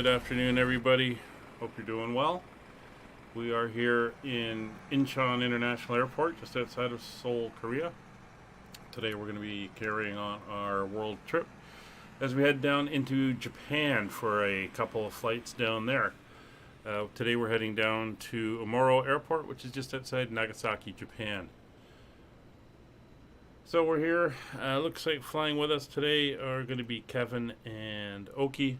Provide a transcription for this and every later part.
Good afternoon, everybody. Hope you're doing well. We are here in Incheon International Airport, just outside of Seoul, Korea. Today we're going to be carrying on our world trip as we head down into Japan for a couple of flights down there. Today we're heading down to Omoro Airport, which is just outside Nagasaki, Japan. So we're here. Looks like flying with us today are going to be Kevin and Oki.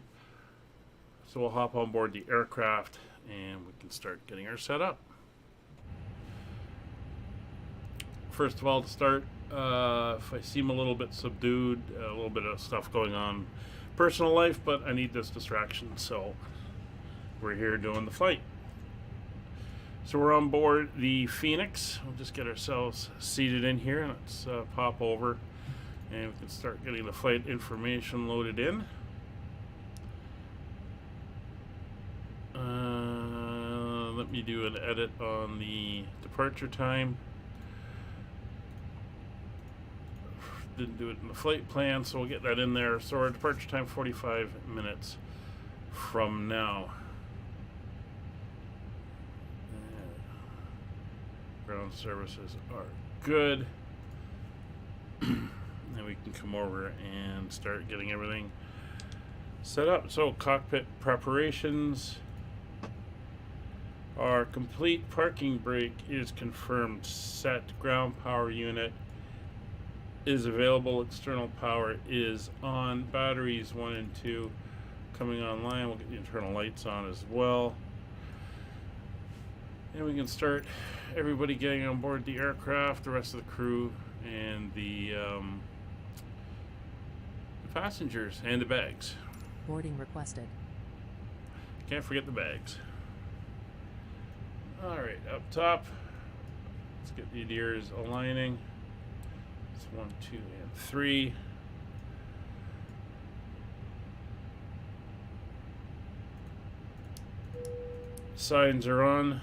So we'll hop on board the aircraft and we can start getting her set up. First of all, to start, if I seem a little bit subdued, a little bit of stuff going on personal life, but I need this distraction, so we're here doing the flight. So we're on board the Phoenix. We'll just get ourselves seated in here. Let's pop over and we can start getting the flight information loaded in. Let me do an edit on the departure time. Didn't do it in the flight plan, so we'll get that in there. So our departure time 45 minutes from now. Ground services are good. Then we can come over and start getting everything set up. So cockpit preparations are complete. Parking brake is confirmed set. Ground power unit is available. External power is on. Batteries 1 and 2 coming online. We'll get the internal lights on as well. And we can start everybody getting on board the aircraft, the rest of the crew, and the passengers and the bags. Boarding requested. Can't forget the bags. Alright, up top, let's get the gears aligning. It's 1, 2, and 3. Signs are on.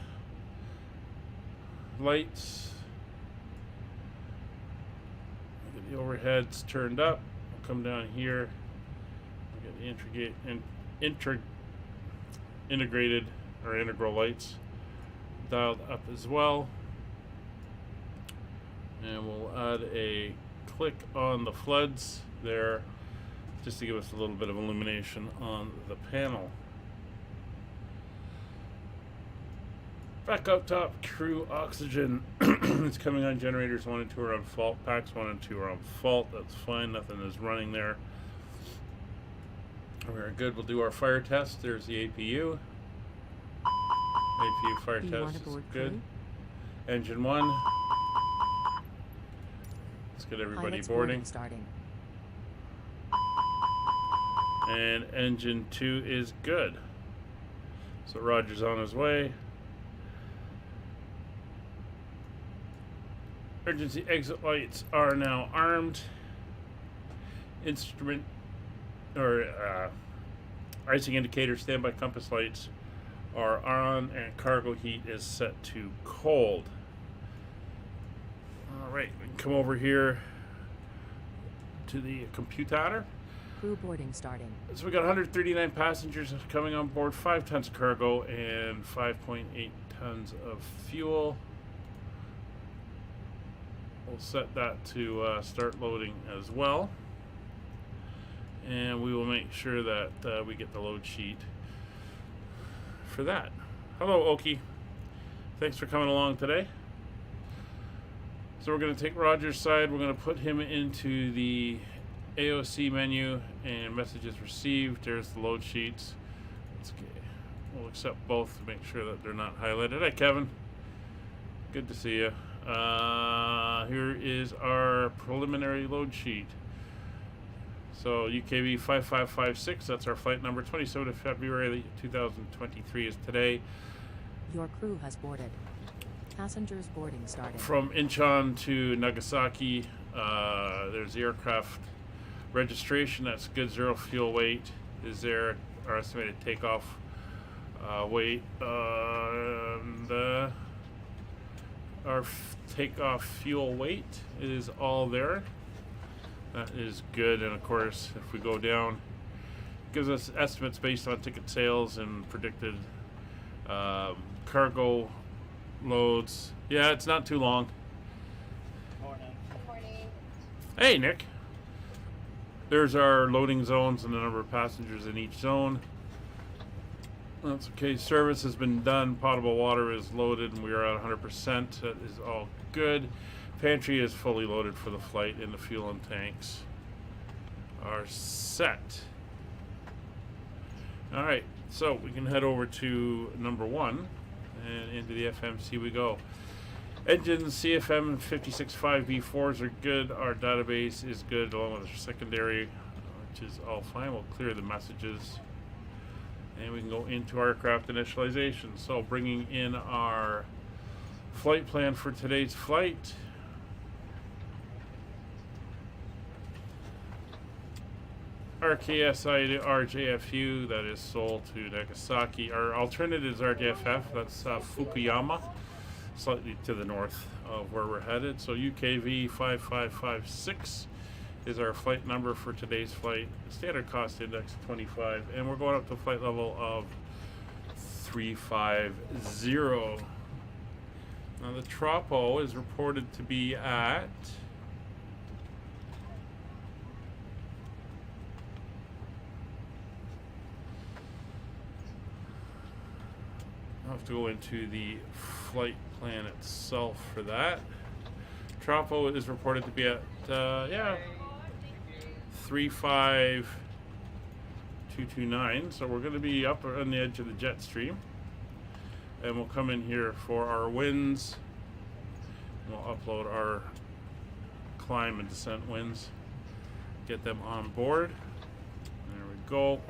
Lights. Get the overheads turned up. We'll come down here. We'll get the integrated or integral lights dialed up as well. And we'll add a click on the floods there just to give us a little bit of illumination on the panel. Back up top, crew oxygen. It's coming on. Generators 1 and 2 are on fault. Packs 1 and 2 are on fault. That's fine. Nothing is running there. Very good. We'll do our fire test. There's the APU. APU fire test is good. Crew? Engine 1. Let's get everybody Pilots boarding. Starting. And engine 2 is good. So Roger's on his way. Emergency exit lights are now armed. Instrument or icing indicator standby compass lights are on, and cargo heat is set to cold. Alright, we can come over here to the computer. Crew boarding starting. So we got 139 passengers coming on board, 5 tons of cargo and 5.8 tons of fuel. We'll set that to start loading as well. And we will make sure that we get the load sheet for that. Hello, Oki. Thanks for coming along today. So we're going to take Roger's side. We're going to put him into the AOC menu and messages received. There's the load sheets. That's okay. We'll accept both to make sure that they're not highlighted. Hi, Kevin. Good to see you. Here is our preliminary load sheet. So UKV 5556, that's our flight number. 27th of February 2023 is today. Your crew has boarded. Passengers boarding starting. From Incheon to Nagasaki, there's the aircraft registration. That's good. 0 fuel weight is there. Our estimated takeoff weight. And our takeoff fuel weight is all there. That is good. And of course, if we go down gives us estimates based on ticket sales and predicted cargo loads. Yeah, it's not too long. Morning. Good morning. Hey, Nick. There's our loading zones and the number of passengers in each zone. That's okay. Service has been done. Potable water is loaded, and we are at 100%. That is all good. Pantry is fully loaded for the flight, and the fuel and tanks are set. All right, so we can head over to number 1, and into the FMC we go. Engines CFM 56.5B4s are good. Our database is good, along with our secondary, which is all fine. We'll clear the messages, and we can go into our aircraft initialization. So bringing in our flight plan for today's flight. RKSI to RJFU, that is Seoul to Nagasaki. Our alternate is RJFF, that's Fukuyama, slightly to the north of where we're headed. So UKV 5556 is our flight number for today's flight. Standard cost index 25, and we're going up to flight level of 350. Now the Throttle is reported to be at I'll have to go into the flight plan itself for that. Throttle is reported to be at 35229, so we're going to be up on the edge of the jet stream, and we'll come in here for our winds. We'll upload our climb and descent winds, get them on board. There we go.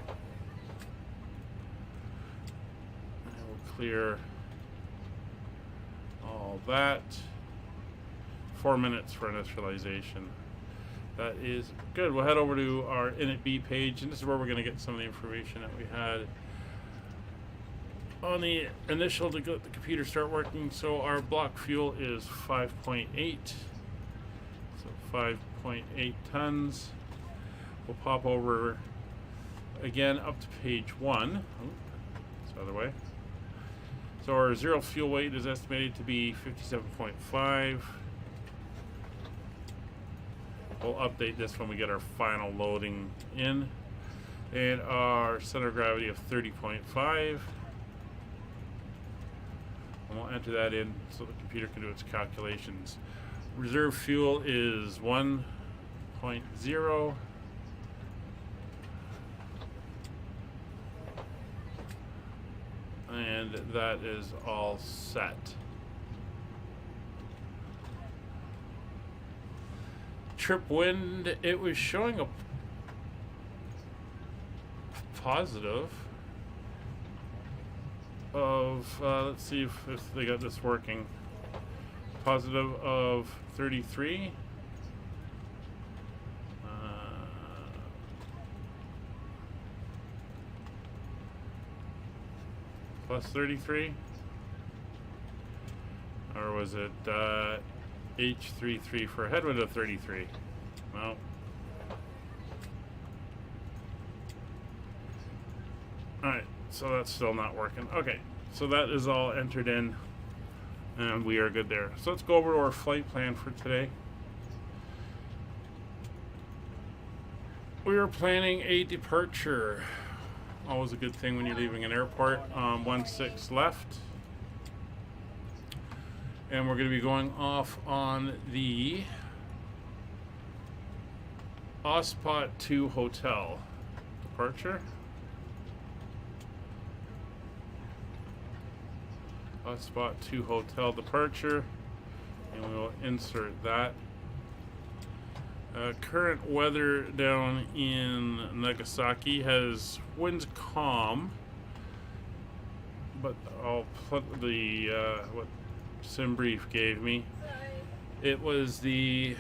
Clear all that. 4 minutes for initialization. That is good. We'll head over to our init.b page, and this is where we're going to get some of the information that we had on the initial to get the computer start working. So our block fuel is 5.8, so 5.8 tons. We'll pop over again up to page 1. Oh, this other way. So our zero fuel weight is estimated to be 57.5. We'll update this when we get our final loading in. And our center of gravity of 30.5. And we'll enter that in so the computer can do its calculations. Reserve fuel is 1.0. And that is all set. Trip wind, it was showing a positive of, let's see if they got this working. Positive of 33. Plus 33, or was it H33 for a headwind of 33? No. Alright, so that's still not working. Okay, so that is all entered in, and we are good there. So let's go over to our flight plan for today. We are planning a departure. Always a good thing when you're leaving an airport. 16 left. And we're going to be going off on the Ospot 2 Hotel departure. Ospot 2 Hotel departure. And we will insert that. Current weather down in Nagasaki has winds calm, but I'll put the what SimBrief gave me. It was the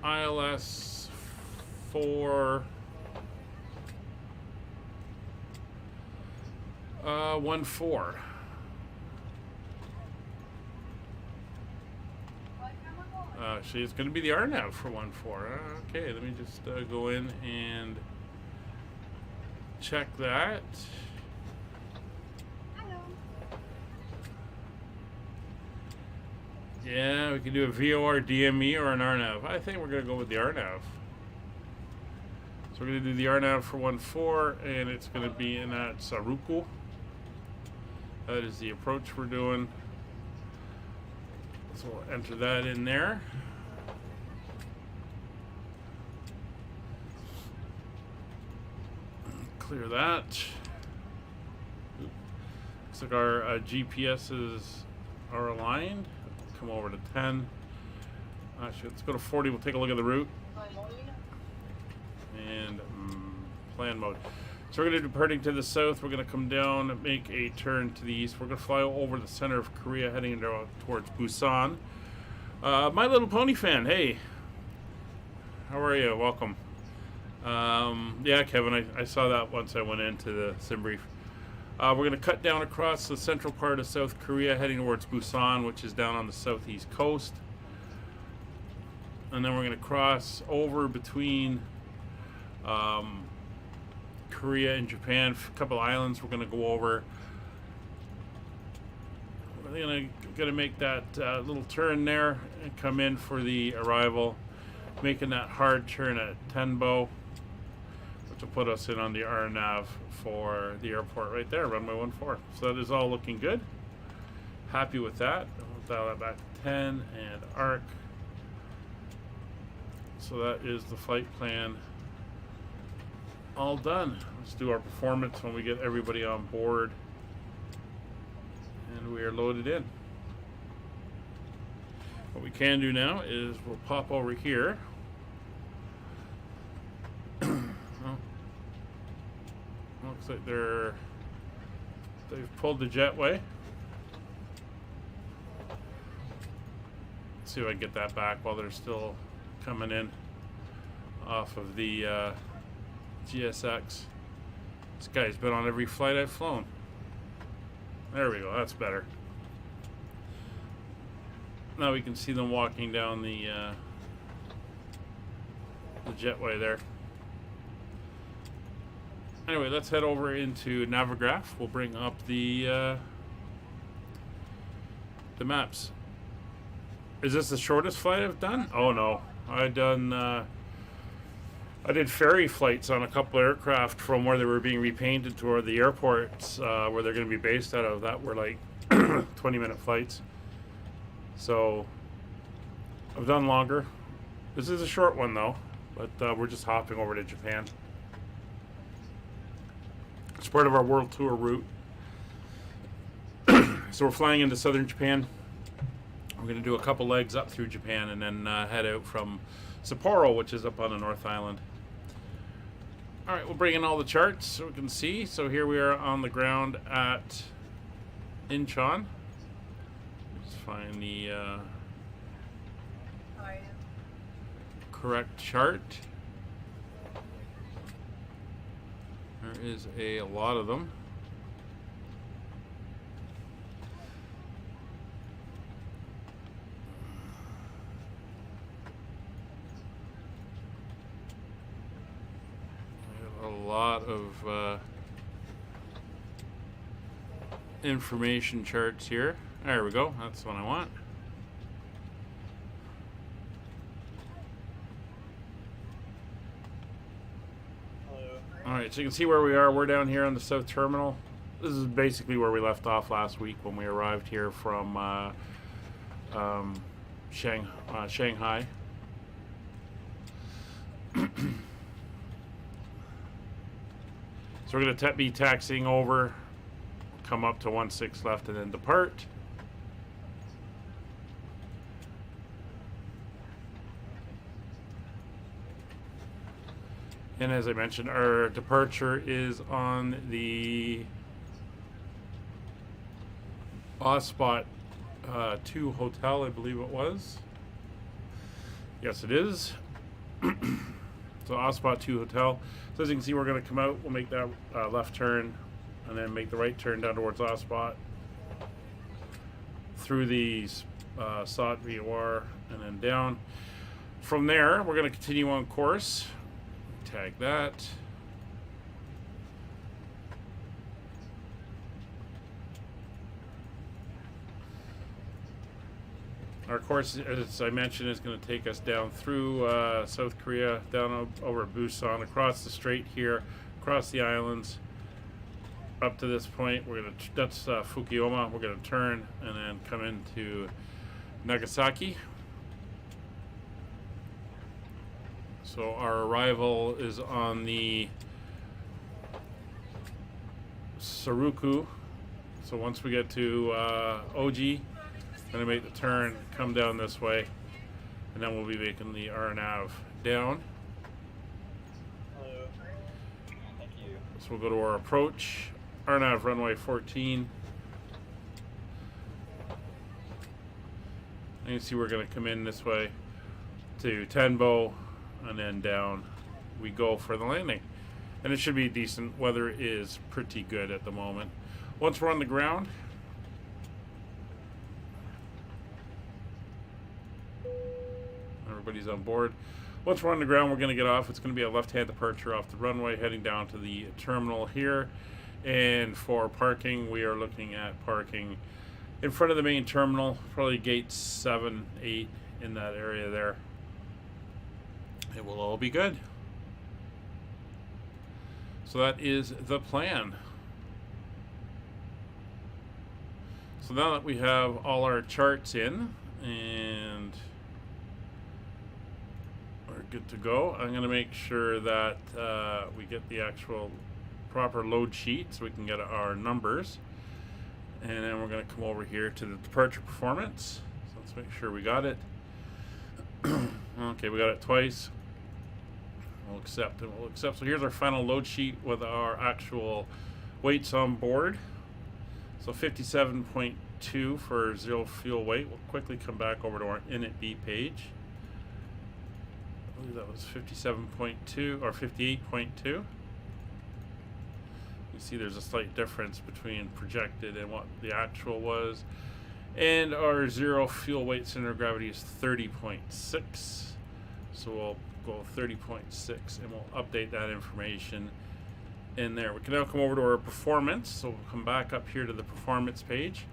ILS 4 14. Actually, it's going to be the RNAV for 14. Okay, let me just go in and check that. Hello. Yeah, we can do a VOR, DME, or an RNAV. I think we're going to go with the RNAV. So we're going to do the RNAV for 1-4, and it's going to be in at Saruko. That is the approach we're doing. So we'll enter that in there. Clear that. Looks like our GPSs are aligned. Come over to 10. Actually, let's go to 40. We'll take a look at the route. And plan mode. So we're going to be departing to the south. We're going to come down and make a turn to the east. We're going to fly over the center of Korea, heading towards Busan. My Little Pony fan, hey. How are you? Welcome. Yeah, Kevin, I saw that once I went into the sim brief. We're going to cut down across the central part of South Korea, heading towards Busan, which is down on the southeast coast. And then we're going to cross over between Korea and Japan, a couple islands we're going to go over. We're going to make that little turn there and come in for the arrival, making that hard turn at Tenbo, which will put us in on the RNAV for the airport right there, runway 14. So that is all looking good. Happy with that. We'll dial that back to 10 and ARC. So that is the flight plan all done. Let's do our performance when we get everybody on board and we are loaded in. What we can do now is we'll pop over here. Well, looks like they've pulled the jetway. Let's see if I can get that back while they're still coming in off of the GSX. This guy's been on every flight I've flown. There we go, that's better. Now we can see them walking down the jetway there. Anyway, let's head over into Navigraph. We'll bring up the maps. Is this the shortest flight I've done? Oh no, I did ferry flights on a couple of aircraft from where they were being repainted toward the airports where they're going to be based out of. That were like 20-minute flights. So I've done longer. This is a short one though, but we're just hopping over to Japan. It's part of our world tour route. So we're flying into southern Japan. We're going to do a couple legs up through Japan and then head out from Sapporo, which is up on the North Island. All right, we'll bring in all the charts so we can see. So here we are on the ground at Incheon. Let's find the correct chart. There is a lot of them. A lot of information charts here. There we go. That's the one I want. All right, so you can see where we are. We're down here on the South Terminal. This is basically where we left off last week when we arrived here from Shanghai. So we're going to be taxiing over, come up to 16 left, and then depart. And as I mentioned, our departure is on the Spot 2 hotel, I believe it was. Yes, it is. So Spot 2 hotel. So as you can see, we're going to come out. We'll make that left turn, and then make the right turn down towards Spot through the SOT VOR, and then down. From there, we're going to continue on course. Tag that. Our course, as I mentioned, is going to take us down through South Korea, down over Busan, across the strait here, across the islands, up to this point. We're going to that's Fukuyama. We're going to turn and then come into Nagasaki. So our arrival is on the Saruku. So once we get to Oji, going to make the turn, come down this way, and then we'll be making the RNAV down. Hello. Thank you. So we'll go to our approach, RNAV runway 14. And you can see we're going to come in this way to Tenbo, and then down we go for the landing. And it should be decent. Weather is pretty good at the moment. Once we're on the ground, everybody's on board. Once we're on the ground, we're going to get off. It's going to be a left-hand departure off the runway, heading down to the terminal here. And for parking, we are looking at parking in front of the main terminal, probably gates 7, 8 in that area there. It will all be good. So that is the plan. So now that we have all our charts in and we're good to go, I'm going to make sure that we get the actual proper load sheet so we can get our numbers. And then we're going to come over here to the departure performance. So let's make sure we got it. Okay, we got it twice. We'll accept and we'll accept. So here's our final load sheet with our actual weights on board. So 57.2 for zero fuel weight. We'll quickly come back over to our init B page. I believe that was 57.2 or 58.2. You see there's a slight difference between projected and what the actual was. And our zero fuel weight center of gravity is 30.6. So we'll go 30.6 and we'll update that information in there. We can now come over to our performance. So we'll come back up here to the performance page.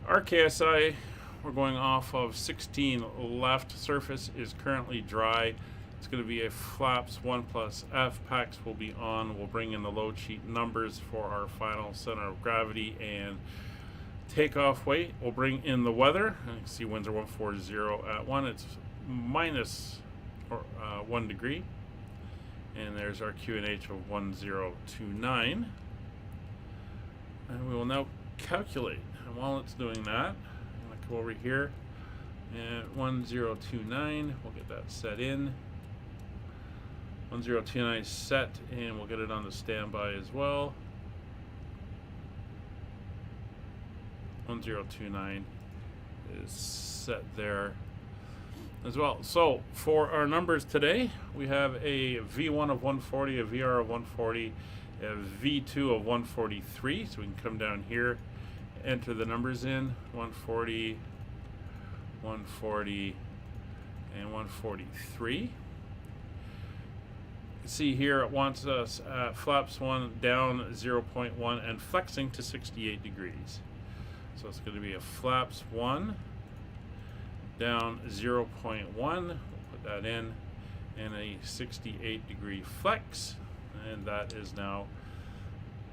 RKSI, we're going off of 16 left. Surface is currently dry. It's going to be a flaps 1 plus F. Packs will be on. We'll bring in the load sheet numbers for our final center of gravity and takeoff weight. We'll bring in the weather. And you can see winds are 140 at 1. It's minus 1 degree. And there's our QNH of 1029. And we will now calculate. And while it's doing that, I'm going to come over here and 1029. We'll get that set in. 1029 set, and we'll get it on the standby as well. 1029 is set there as well. So for our numbers today, we have a V1 of 140, a VR of 140, a V2 of 143. So we can come down here, enter the numbers in, 140, 140, and 143. See here it wants us flaps 1 down 0.1 and flexing to 68 degrees. So it's going to be a flaps 1 down 0.1. We'll put that in, and a 68 degree flex, and that is now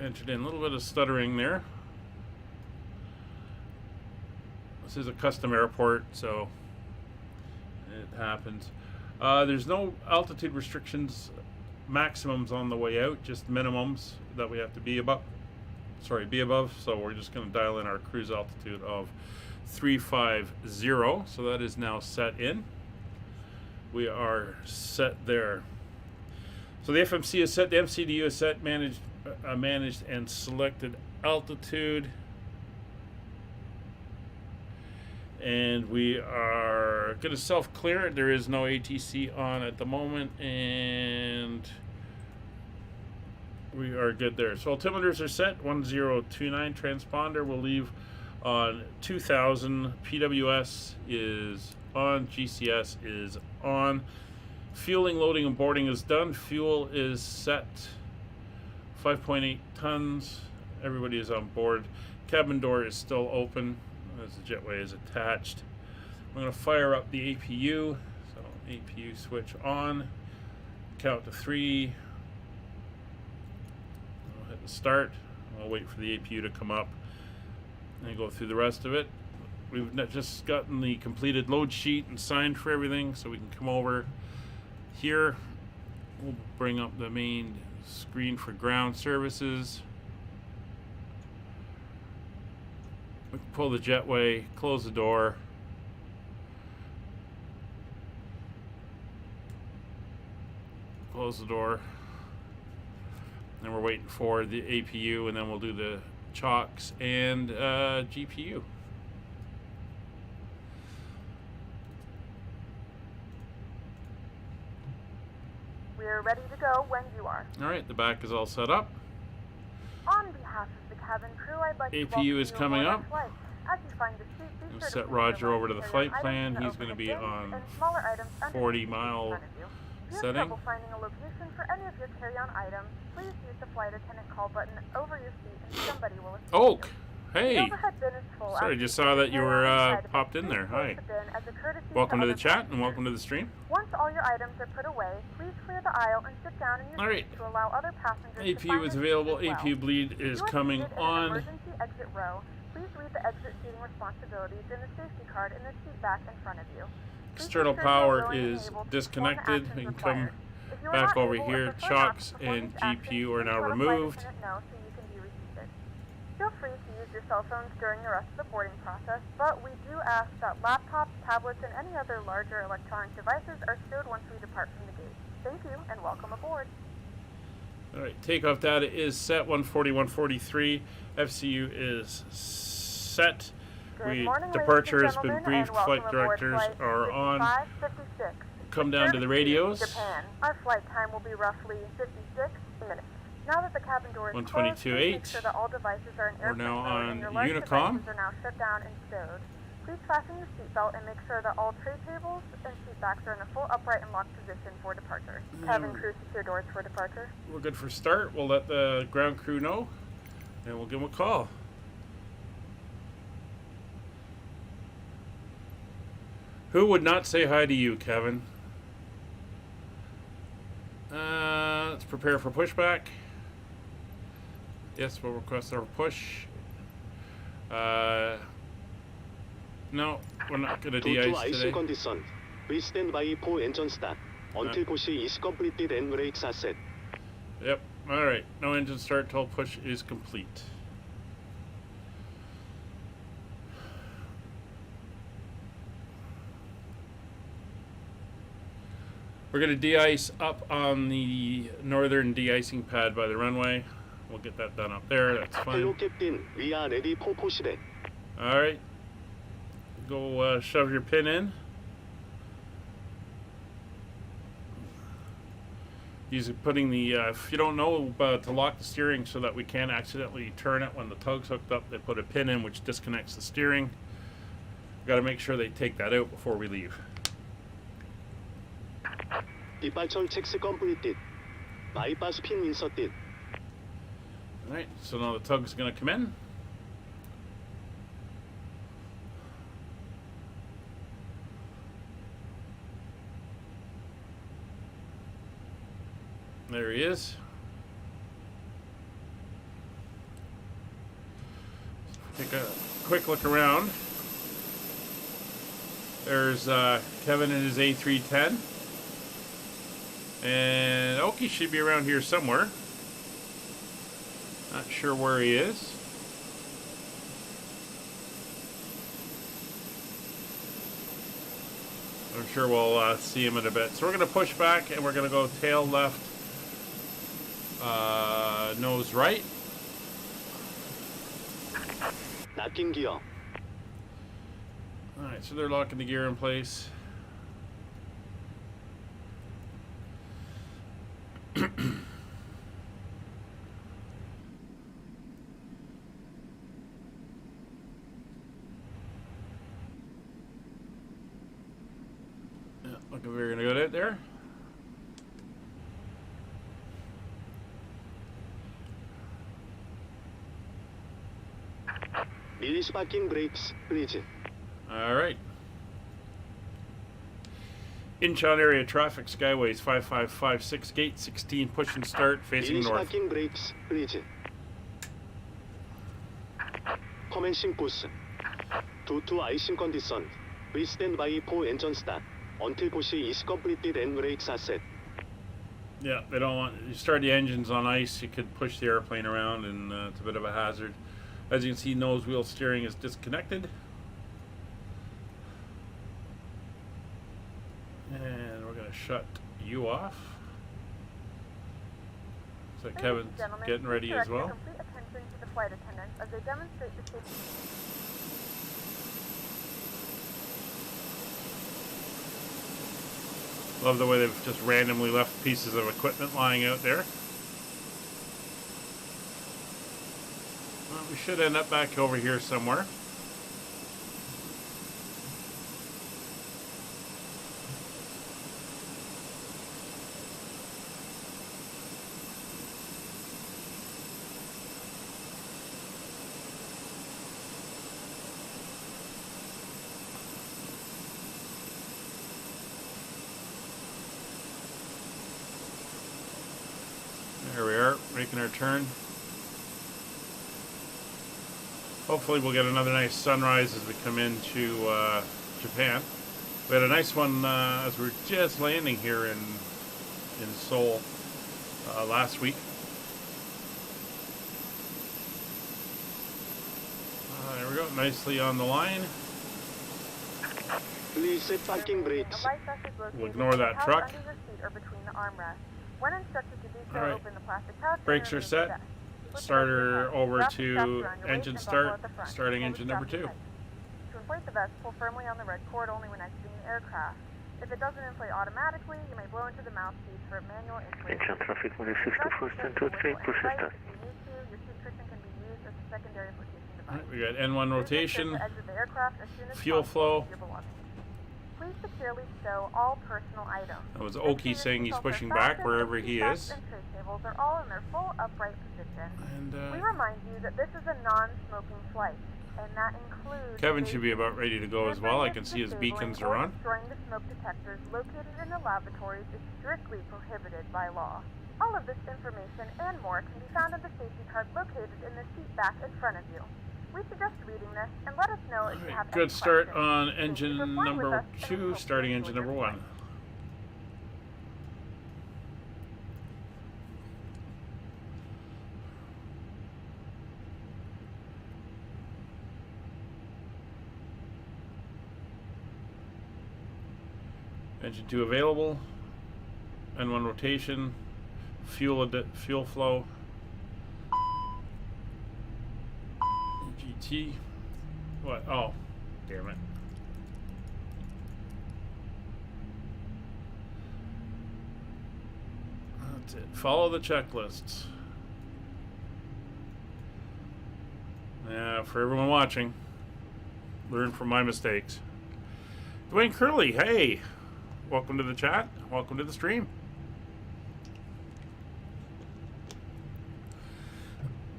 entered in. A little bit of stuttering there. This is a custom airport, so it happens. There's no altitude restrictions, maximums on the way out, just minimums that we have to be above. So we're just going to dial in our cruise altitude of 350. So that is now set in. We are set there. So the FMC is set, the MCDU is set, managed and selected altitude. And we are going to self-clear it. There is no ATC on at the moment, and we are good there. So altimeters are set. 1029 transponder will leave on 2000. PWS is on. GCS is on. Fueling, loading, and boarding is done. Fuel is set. 5.8 tons. Everybody is on board. Cabin door is still open. as the jetway is attached. I'm going to fire up the APU. So APU switch on. Count to 3. I'll hit the start. I'll wait for the APU to come up and go through the rest of it. We've just gotten the completed load sheet and signed for everything, so we can come over here. We'll bring up the main screen for ground services. We can pull the jetway, close the door. Close the door. And we're waiting for the APU, and then we'll do the chocks and GPU. We're ready to go when you are. Alright, the back is all set up. On behalf of the cabin crew, I'd like to APU welcome is you coming aboard up. our flight. As you find your seat, be We'll sure to set keep Roger your over to the luggage flight carry-on plan. items in He's the going to be overhead bins on and smaller items underneath 40 the seat in mile front of you. If you have setting. trouble finding a location for any of your carry-on items, please use the flight attendant call button over your seat and somebody will assist Oak! you. Hey! The overhead bin is full. Sorry, After just you saw put that you your were carry-on inside of it, popped in please there. close Hi. the bin as a courtesy Welcome to the other chat and passengers. welcome to the stream. Once all your items are put away, please clear the aisle and sit down in your Alright. seat to allow other passengers to APU find is their available. seats as well. APU bleed If is you are coming seated in an on. emergency exit row, please read the exit seating responsibilities in the safety card in the seat back in front of you. Please External ensure you are power willing and is able to perform the disconnected. actions We can required. come If you are back not over able or here. prefer not to Chocks perform and these actions, GPU are please now let a flight removed. attendant know so you can be reseated. Feel free to use your cell phones during the rest of the boarding process, but we do ask that laptops, tablets, and any other larger electronic devices are stowed once we depart from the gate. Thank you, and welcome aboard. Alright, takeoff data is set 140-143. FCU is set. Good morning, Departure ladies has and been gentlemen, briefed. and welcome Flight aboard directors flight are on. 5556. Come down to the radios. Japan. Our flight time will be roughly 56 minutes. Now that the cabin door is closed, 122.8. please make sure that all devices are in We're airplane now mode on and your large Honeycomb. devices are now shut down and stowed. Please fasten your seatbelt and make sure that all tray tables and seat backs are in a full upright and locked position for departure. Cabin crew, secure doors for departure. We're good for start. We'll let the ground crew know, and we'll give them a call. Who would not say hi to you, Kevin? Let's prepare for pushback. Yes, we'll request our push. No, we're not going to Due to de-ice icing today. condition, we stand by for engine start until push is completed and brakes are set. Yep. All right. No engine start till push is complete. We're going to de-ice up on the northern de-icing pad by the runway. We'll get that done up there. That's Hello, fine. Captain. We are ready for pushback. All right. Go shove your pin in. Using putting the, if you don't know, to lock the steering so that we can't accidentally turn it when the tug's hooked up, they put a pin in which disconnects the steering. Got to make sure they take that out before we leave. Departure checks completed. Bypass pin inserted. Alright, so now the tug's going to come in. There he is. Take a quick look around. There's Kevin in his A310. And Oki should be around here somewhere. Not sure where he is. I'm sure we'll see him in a bit. So we're going to push back and we're going to go tail left, nose right. Locking gear. Alright, so they're locking the gear in place. Yeah, looking very good out there. Release parking brakes, please. All right. Incheon area traffic, Skyways 5556, gate 16, push and start, facing Release north. parking brakes, please. Commencing push. Due to icing condition, please stand by for engine start until push is completed and brakes are set. Yeah, they don't want you start the engines on ice. You could push the airplane around, and it's a bit of a hazard. As you can see, nose wheel steering is disconnected, and we're gonna shut you off. So Kevin's getting ready as well. Complete attention to the flight attendants as they demonstrate the safety. Love the way they've just randomly left pieces of equipment lying out there. Well, we should end up back over here somewhere. There we are, making our turn. Hopefully we'll get another nice sunrise as we come into Japan. We had a nice one as we were just landing here in Seoul last week. There we go, nicely on the line. Please set parking brakes. We'll ignore that truck. Under your seat or between the armrests. When instructed to do so, All right. open the plastic pouch. Brakes are set. Starter over to engine start. Starting engine number 2. To inflate the vest, pull firmly on the red cord only when exiting the aircraft. If it doesn't inflate automatically, you may blow into the mouthpiece for a manual inflation. Engine traffic 160%, 23, push and start. If you need to, your seat cushion can be used as a secondary flotation device. Alright, we got N1 rotation, Exit the aircraft as soon as fuel possible flow. with your belongings. Please securely stow all personal items. That was Oki saying he's pushing back wherever he is. And tray tables are all in their full upright position. And We remind you that this is a non-smoking flight, and that includes... Kevin should be about ready to go as well. I can see his disabling beacons or are on. destroying the smoke detectors located in the lavatories is strictly prohibited by law. All of this information and more can be found in the safety card located in the seat back in front of you. We suggest reading this and let us know if you have any Good start questions. on Thank you engine for flying with number us, and we 2, hope you starting enjoy engine your number flight. 1. Engine 2 available. N1 rotation. Fuel flow. GT. What? Oh, damn it. That's it. Follow the checklists. Yeah, for everyone watching, learn from my mistakes. Dwayne Curley, hey! Welcome to the chat. Welcome to the stream.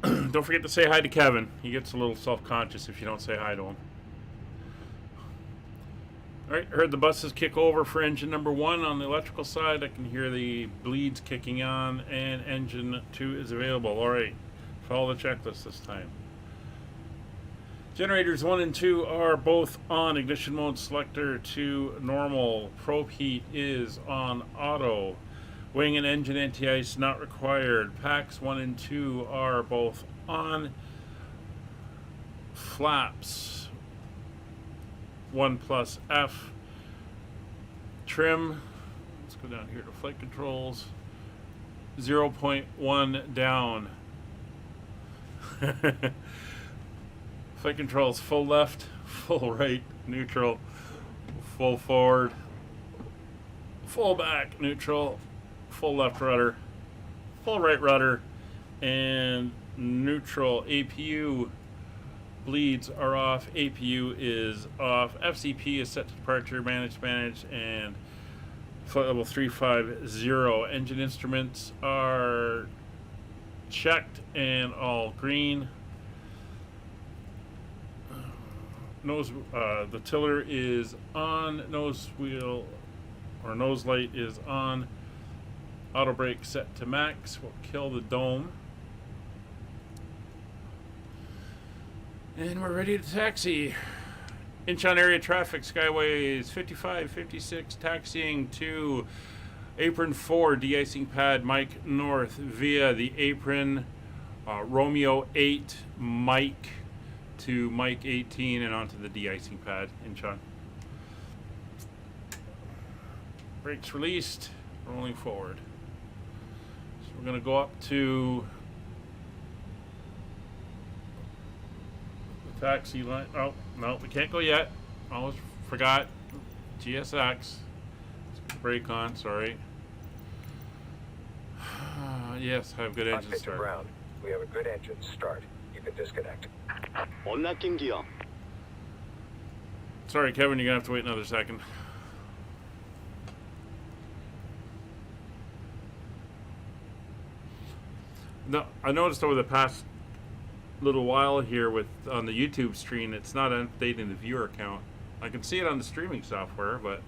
Don't forget to say hi to Kevin. He gets a little self-conscious if you don't say hi to him. Alright, heard the buses kick over for engine number 1 on the electrical side. I can hear the bleeds kicking on, and engine 2 is available. Alright, follow the checklist this time. Generators 1 and 2 are both on ignition mode. Selector to normal. Probe heat is on auto. Wing and engine anti-ice not required. Packs 1 and 2 are both on. Flaps 1 plus F. Trim. Let's go down here to flight controls. 0.1 down. Flight controls full left, full right, neutral, full forward, full back, neutral, full left rudder, full right rudder, and neutral. APU bleeds are off, APU is off, FCP is set to departure, manage, and flight level 350. Engine instruments are checked and all green. the tiller is on, nose wheel or nose light is on, auto brake set to max. We'll kill the dome. And we're ready to taxi. Incheon area traffic, skyways 55, 56, taxiing to apron 4, de-icing pad, Mike North via the apron, Romeo 8, Mike to Mike 18 and onto the de-icing pad, Incheon. Brakes released, rolling forward. So we're going to go up to the taxi line. Oh, no, we can't go yet. Almost forgot. GSX. Brake on, sorry. Yes, I have good engine Cockpit to start. ground. We have a good engine start. You can disconnect. 언락king 기어. Sorry, Kevin, you're going to have to wait another second. No, I noticed over the past little while here with on the YouTube stream, it's not updating the viewer count. I can see it on the streaming software, but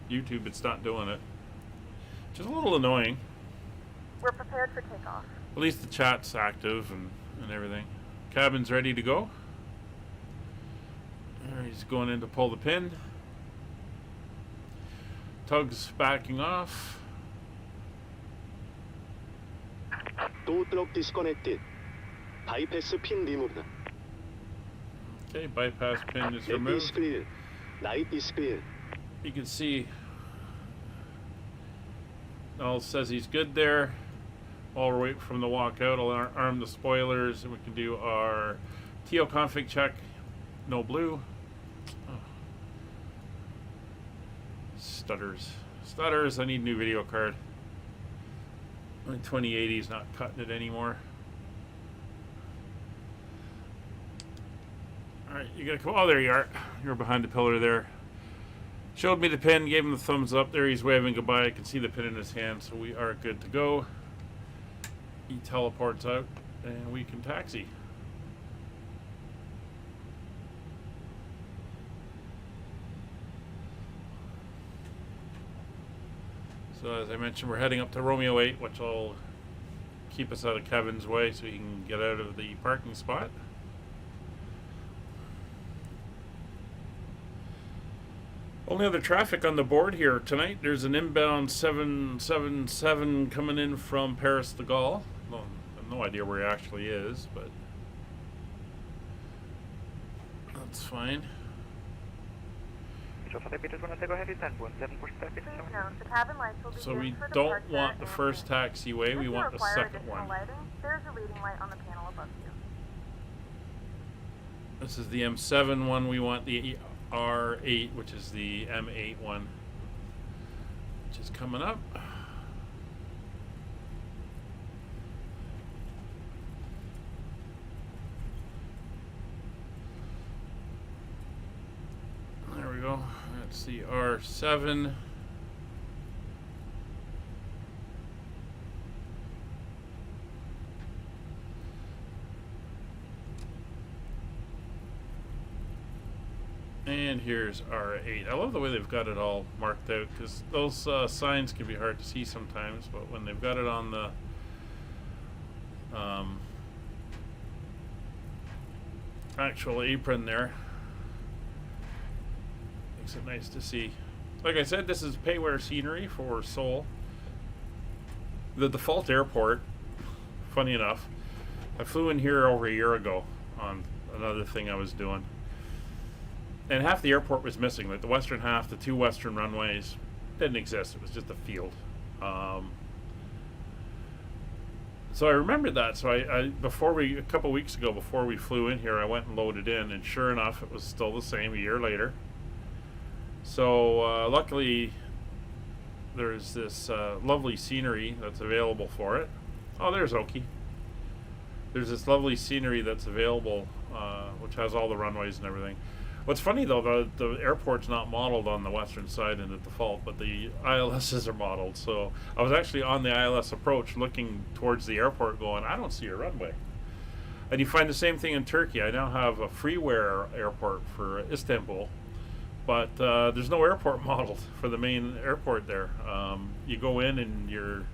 YouTube, it's not doing it. Which is a little annoying. We're prepared for takeoff. At least the chat's active and everything. Cabin's ready to go. There, he's going in to pull the pin. Tug's backing off. Tow truck disconnected. bypass pin removed. Okay, bypass pin is Night is removed. clear. Night is clear. You can see all says he's good there. While we're waiting from the walkout, I'll arm the spoilers and we can do our TO config check. No blue. Oh. Stutters. Stutters, I need a new video card. My 2080 is not cutting it anymore. Alright, you gotta come. Oh, there you are. You're behind the pillar there. Showed me the pin, gave him the thumbs up. There he's waving goodbye. I can see the pin in his hand, so we are good to go. He teleports out, and we can taxi. So as I mentioned, we're heading up to Romeo 8, which will keep us out of Kevin's way so he can get out of the parking spot. Only other traffic on the board here tonight. There's an inbound 777 coming in from Paris de Gaulle. Well, I have no idea where he actually is, but that's fine. Please note, the cabin lights will be So used we for don't departure want the and first taxiway, if we you want the require second additional one. lighting, there's a reading light on the panel above you. This is the M7 one. We want the R8, which is the M8 one, which is coming up. There we go. That's the R7. And here's R8. I love the way they've got it all marked out, because those signs can be hard to see sometimes, but when they've got it on the actual apron there, makes it nice to see. Like I said, this is payware scenery for Seoul. The default airport, funny enough, I flew in here over a year ago on another thing I was doing. And half the airport was missing. Like the western half, the two western runways didn't exist. It was just a field. So I remembered that. So I a couple weeks ago, before we flew in here, I went and loaded in, and sure enough, it was still the same a year later. So luckily, there's this lovely scenery that's available for it. Oh, there's Oki. There's this lovely scenery that's available, which has all the runways and everything. What's funny though, the airport's not modeled on the western side in the default, but the ILSs are modeled. So I was actually on the ILS approach looking towards the airport going, I don't see a runway. And you find the same thing in Turkey. I now have a freeware airport for Istanbul, but there's no airport modeled for the main airport there. You go in and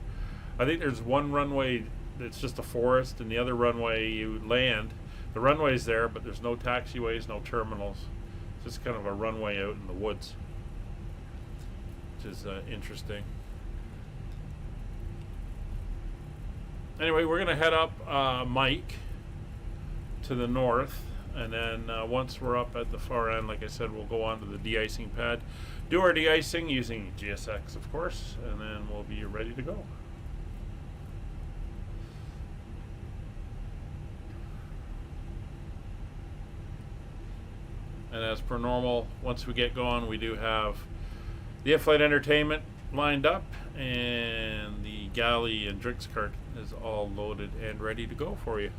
I think there's one runway that's just a forest, and the other runway you land. The runway's there, but there's no taxiways, no terminals. It's just kind of a runway out in the woods, which is interesting. Anyway, we're going to head up Mike to the north, and then once we're up at the far end, like I said, we'll go on to the de-icing pad, do our de-icing using GSX, of course, and then we'll be ready to go. And as per normal, once we get going, we do have the in-flight entertainment lined up, and the galley and drinks cart is all loaded and ready to go for you.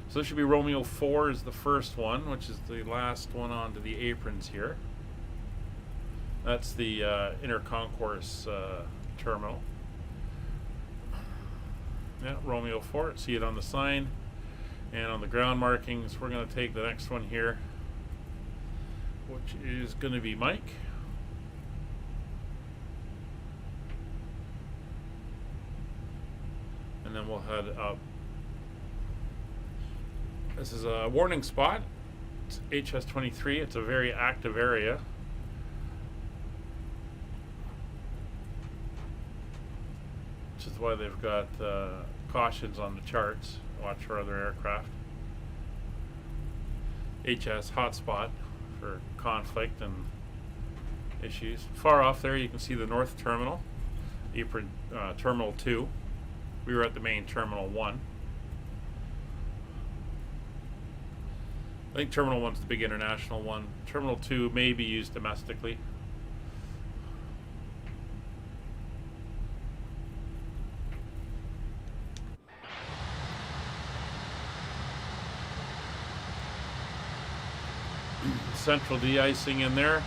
So this should be Romeo 4 is the first one, which is the last one onto the aprons here. That's the inner concourse terminal. Yeah, Romeo 4. See it on the sign and on the ground markings. We're going to take the next one here, which is going to be Mike. And then we'll head up. This is a warning spot. It's HS23. It's a very active area. Which is why they've got cautions on the charts. Watch for other aircraft. HS hotspot for conflict and issues. Far off there you can see the north terminal, apron terminal 2. We were at the main terminal 1. I think terminal 1's the big international one. Terminal 2 may be used domestically. Central de-icing in there.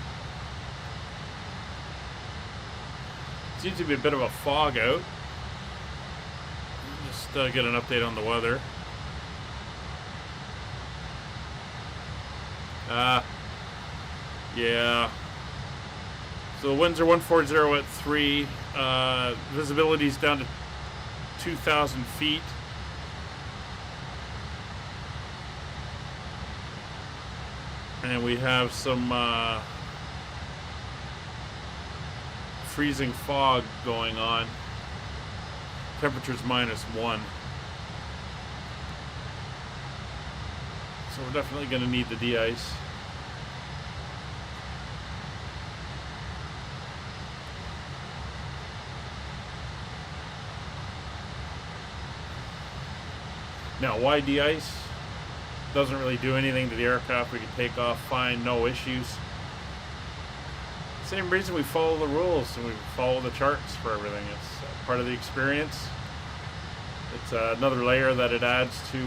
Seems to be a bit of a fog out. Just get an update on the weather. Yeah. So the winds are 140 at 3. Visibility's down to 2,000 feet. And we have some freezing fog going on. Temperature's -1. So we're definitely going to need the de-ice. Now, why de-ice? Doesn't really do anything to the aircraft. We can take off fine, no issues. Same reason we follow the rules and we follow the charts for everything. It's part of the experience. It's another layer that it adds to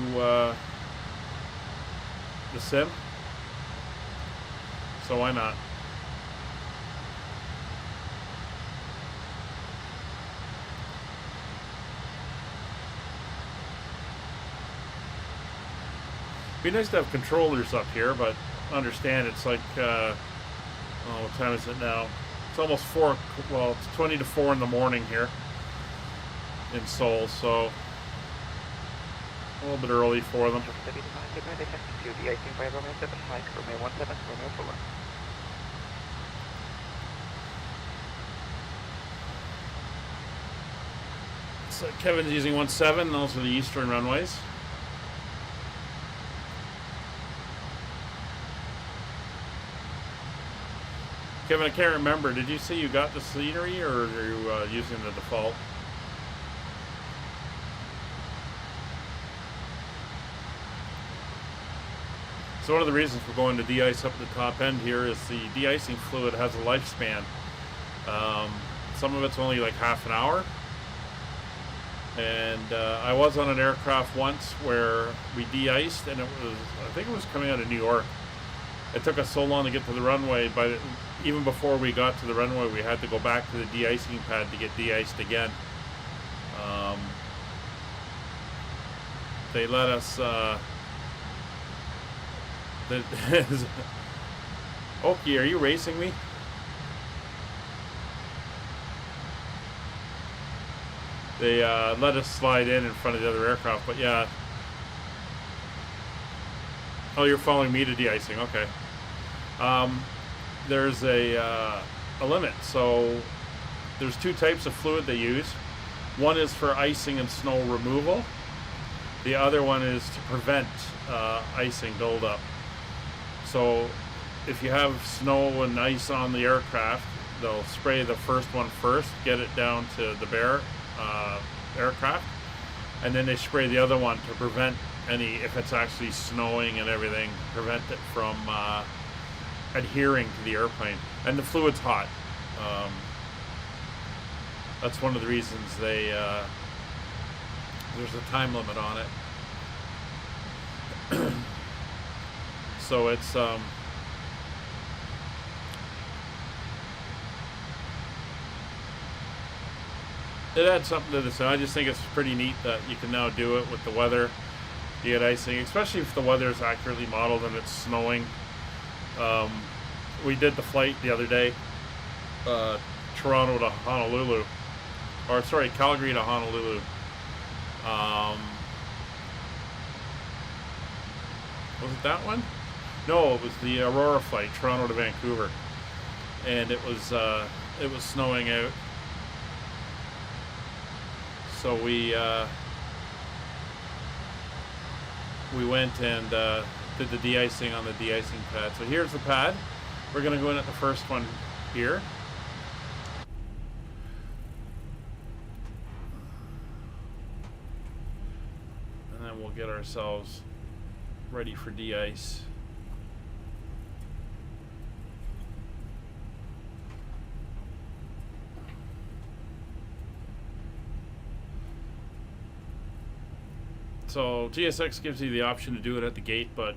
the sim. So why not? Be nice to have controllers up here, but understand it's like, oh, what time is it now? It's almost 4, well, it's 20 to 4 in the morning here in Seoul, so a little bit early for them. So Kevin's using 17, those are the eastern runways. Kevin, I can't remember. Did you say you got the scenery, or are you using the default? So one of the reasons for going to de-ice up at the top end here is the de-icing fluid has a lifespan. Some of it's only like half an hour. And I was on an aircraft once where we de-iced, and it was, I think it was coming out of New York. It took us so long to get to the runway, but even before we got to the runway, we had to go back to the de-icing pad to get de-iced again. they let us. Oki, are you racing me? They let us slide in front of the other aircraft, but yeah. Oh, you're following me to de-icing. Okay. There's a limit. So there's two types of fluid they use. One is for icing and snow removal. The other one is to prevent icing buildup. So if you have snow and ice on the aircraft, they'll spray the first one first, get it down to the bare aircraft, and then they spray the other one to prevent any, if it's actually snowing and everything, prevent it from adhering to the airplane. And the fluid's hot. That's one of the reasons they there's a time limit on it. So it's it adds something to this. I just think it's pretty neat that you can now do it with the weather. You get icing, especially if the weather is accurately modeled and it's snowing. We did the flight the other day, Toronto to Honolulu, or sorry, Calgary to Honolulu. Was it that one? No, it was the Aurora flight, Toronto to Vancouver, and it was snowing out. So we went and did the de-icing on the de-icing pad. So here's the pad. We're going to go in at the first one here. And then we'll get ourselves ready for de-ice. So GSX gives you the option to do it at the gate, but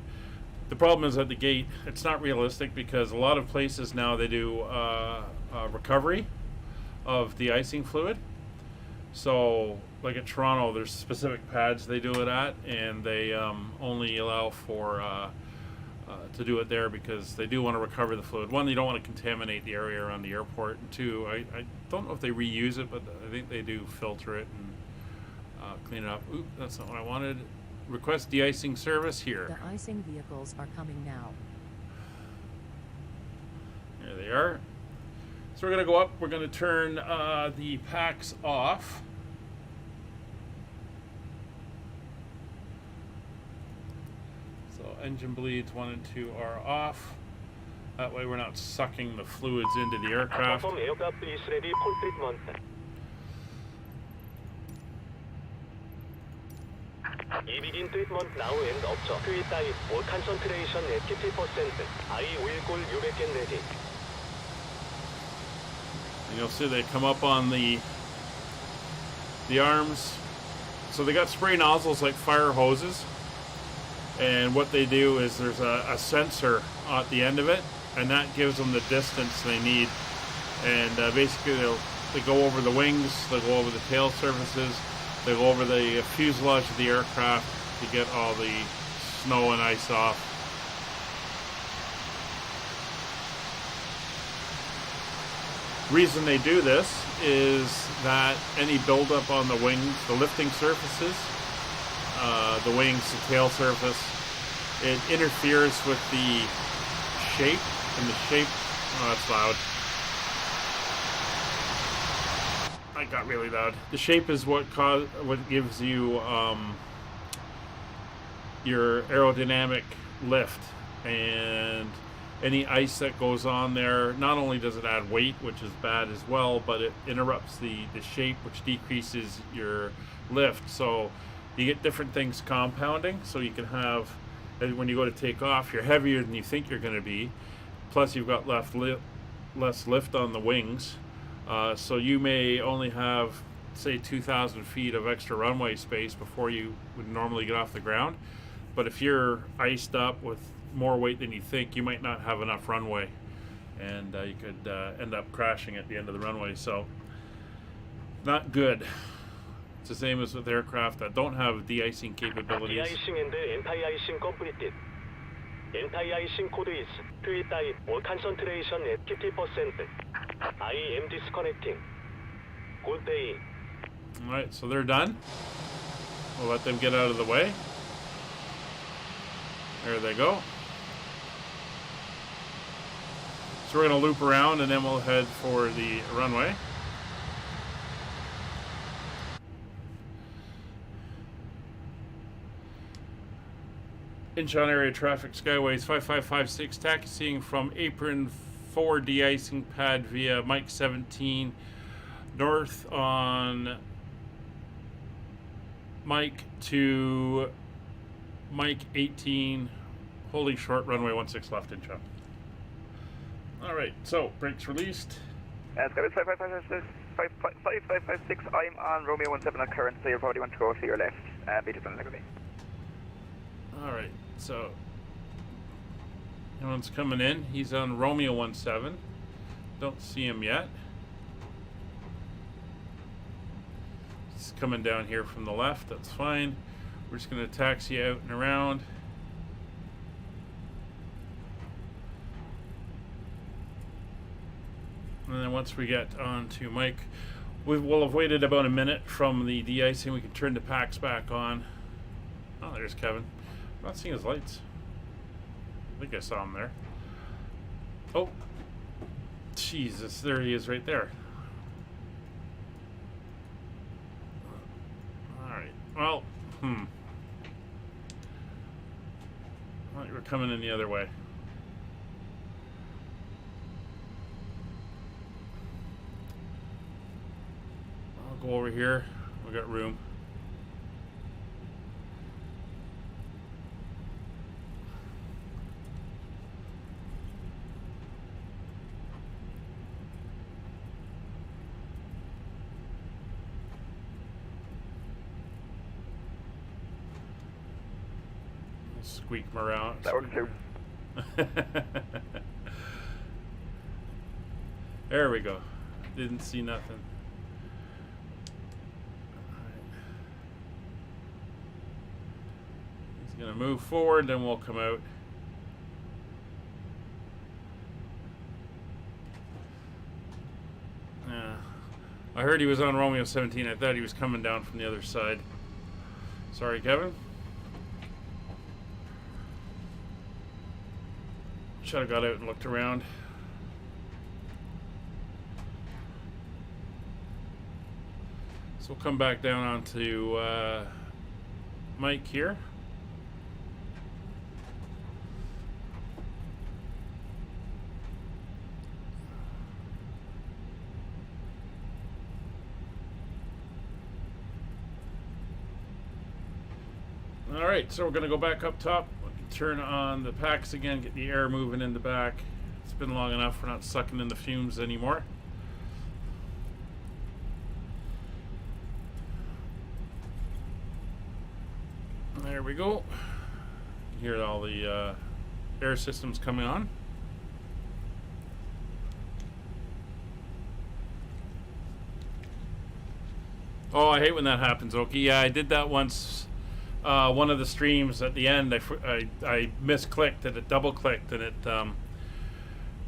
the problem is at the gate, it's not realistic because a lot of places now they do recovery of de-icing fluid. So like at Toronto, there's specific pads they do it at, and they only allow for to do it there because they do want to recover the fluid. One, you don't want to contaminate the area around the airport, and two, I don't know if they reuse it, but I think they do filter it and clean it up. Oop, that's not what I wanted. Request de-icing service here. The icing vehicles are coming now. There they are. So we're going to go up. We're going to turn the packs off. So engine bleeds 1 and 2 are off. That way we're not sucking the fluids into the aircraft. 이비긴 트리트먼트 now and 없죠. QE all concentration at 50%. I will call you back and ready. And you'll see they come up on the arms. So they got spray nozzles like fire hoses. And what they do is there's a sensor at the end of it, and that gives them the distance they need. And basically they go over the wings, they go over the tail surfaces, they go over the fuselage of the aircraft to get all the snow and ice off. Reason they do this is that any buildup on the wings, the lifting surfaces, the wings, the tail surface, it interferes with the shape, and the shape, oh that's loud. I got really loud. The shape is what gives you your aerodynamic lift, and any ice that goes on there, not only does it add weight, which is bad as well, but it interrupts the shape, which decreases your lift. So you get different things compounding. So you can have, when you go to take off, you're heavier than you think you're going to be, plus you've got less lift on the wings. So you may only have, say, 2,000 feet of extra runway space before you would normally get off the ground. But if you're iced up with more weight than you think, you might not have enough runway, and you could end up crashing at the end of the runway. So not good. It's the same as with aircraft that don't have de-icing capabilities. De-icing and anti-icing completed. Anti-icing code is tweet or concentration at 50%. I am disconnecting. Good day. Alright, so they're done. We'll let them get out of the way. There they go. So we're going to loop around and then we'll head for the runway. Incheon area traffic skyways 5556 taxiing from apron 4 de-icing pad via Mike 17 north on Mike to Mike 18 holding short runway 16 left Incheon. Alright, so brakes released. Skyway 5556, I'm on Romeo 17 at current, so you'll probably want to go to your left. Be just on the me. Alright, so one's coming in. He's on Romeo 17. Don't see him yet. He's coming down here from the left. That's fine. We're just going to taxi out and around. And then once we get onto Mike, we'll have waited about a minute from the de-icing. We can turn the packs back on. Oh, there's Kevin. I'm not seeing his lights. I think I saw him there. Oh, Jesus, there he is right there. Alright, well, well, we're coming in the other way. I'll go over here. We got room. Squeak him around. That one too. There we go. Didn't see nothing. He's gonna move forward, then we'll come out. Yeah. I heard he was on Romeo 17. I thought he was coming down from the other side. Sorry, Kevin. Should have got out and looked around. So we'll come back down onto Mike here. Alright, so we're going to go back up top. Turn on the packs again, get the air moving in the back. It's been long enough, we're not sucking in the fumes anymore. There we go. You hear all the air systems coming on. Oh, I hate when that happens, Oki. Yeah, I did that once. One of the streams at the end, I misclicked and it double clicked and it,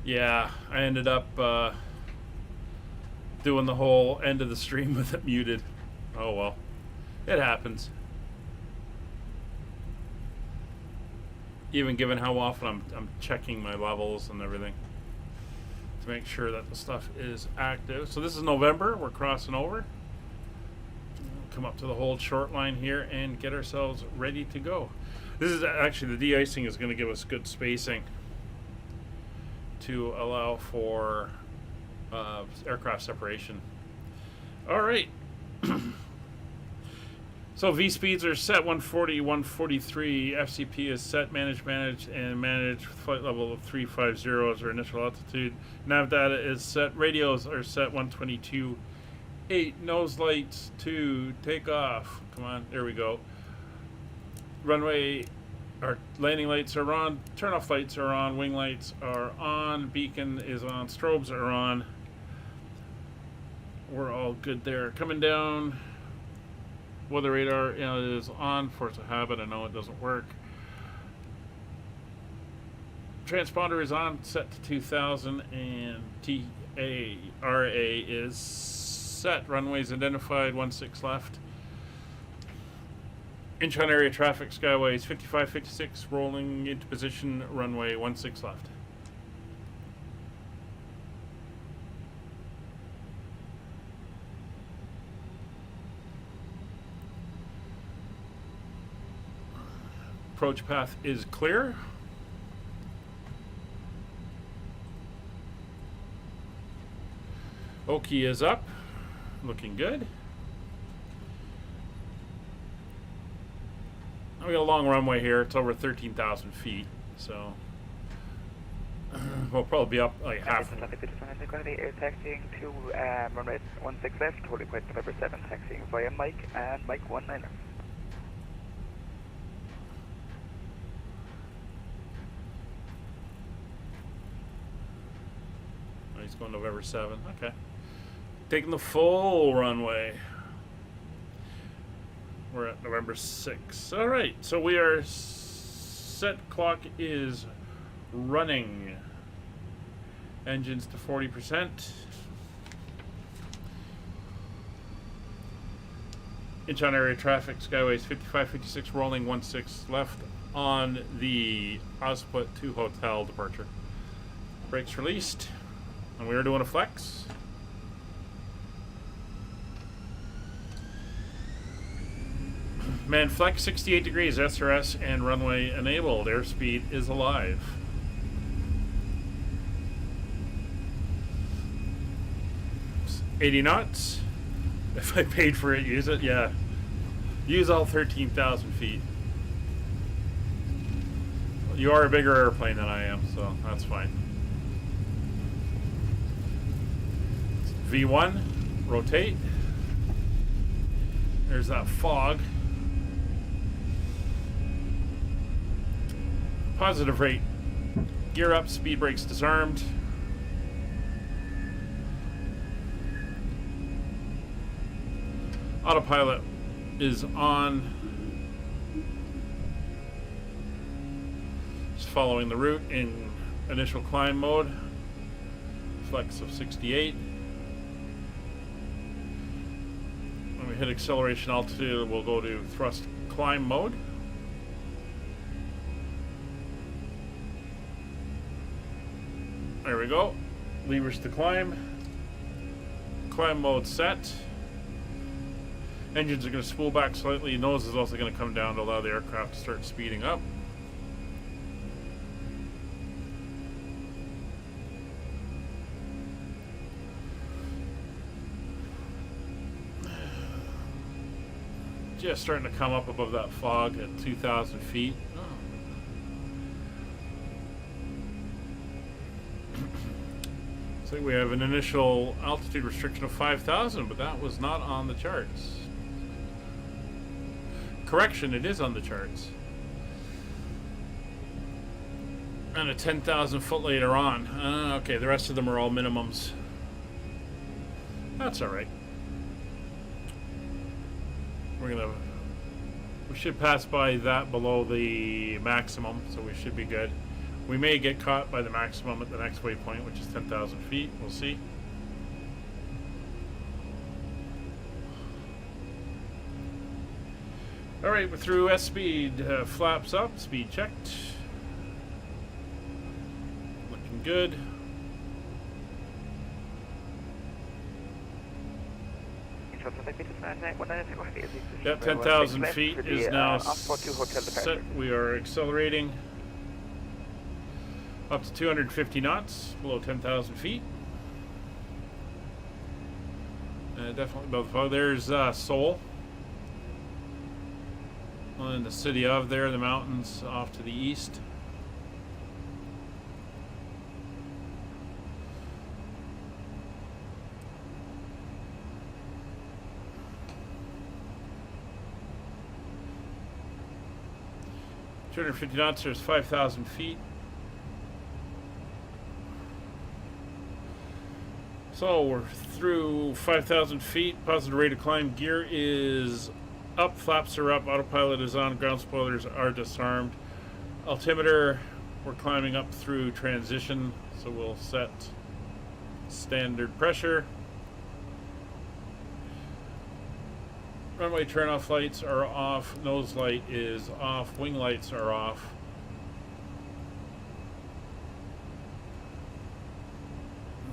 yeah, I ended up doing the whole end of the stream with it muted. Oh well, it happens. Even given how often I'm checking my levels and everything to make sure that the stuff is active. So this is November. We're crossing over. Come up to the hold short line here and get ourselves ready to go. This is actually, the de-icing is going to give us good spacing to allow for aircraft separation. All right. So V speeds are set 140, 143. FCP is set, manage, and manage. Flight level of 350 is our initial altitude. Nav data is set. Radios are set 122. 8 nose lights 2 takeoff. Come on, there we go. Runway, our landing lights are on, turn off lights are on, wing lights are on, beacon is on, strobes are on. We're all good there. Coming down Weather radar is on. Force of habit. I know it doesn't work. Transponder is on, set to 2000, and TARA is set. Runways identified, 16 left. Inch on area traffic, skyways 5556, rolling into position, runway 16 left. Approach path is clear. Oki is up, looking good. We got a long runway here. It's over 13,000 feet, so we'll probably be up like half. Going to be air taxiing to runway 16 left, holding point November 7, taxiing via Mike and Mike 19er. Oh, he's going November 7. Okay. Taking the full runway. We're at November 6. All right, so we are set. Clock is running. Engines to 40%. Inch on area traffic, skyways 5556, rolling 16 left on the Osput 2 Hotel departure. Brakes released, and we are doing a flex. Man, flex 68 degrees, SRS and runway enabled. Airspeed is alive. It's 80 knots. If I paid for it, use it. Yeah. Use all 13,000 feet. You are a bigger airplane than I am, so that's fine. V1, rotate. There's that fog. Positive rate. Gear up, speed brakes disarmed. Autopilot is on. Just following the route in initial climb mode. Flex of 68. When we hit acceleration altitude, we'll go to thrust climb mode. There we go. Levers to climb. Climb mode set. Engines are going to spool back slightly. Nose is also going to come down to allow the aircraft to start speeding up. Just starting to come up above that fog at 2,000 feet. Oh. So we have an initial altitude restriction of 5,000, but that was not on the charts. Correction, it is on the charts. And a 10,000 foot later on. Okay, the rest of them are all minimums. That's alright. We should pass by that below the maximum, so we should be good. We may get caught by the maximum at the next waypoint, which is 10,000 feet. We'll see. All right, we're through S-speed. Flaps up, speed checked. Looking good. Yep, 10,000 feet is now set. We are accelerating up to 250 knots, below 10,000 feet. Definitely above the fog. There's Seoul. In the city of there, the mountains off to the east. $250 knots, there's 5,000 feet. So we're through 5,000 feet. Positive rate of climb. Gear is Up, flaps are up, autopilot is on, ground spoilers are disarmed. Altimeter, we're climbing up through transition, so we'll set standard pressure. Runway turn-off lights are off, nose light is off, wing lights are off.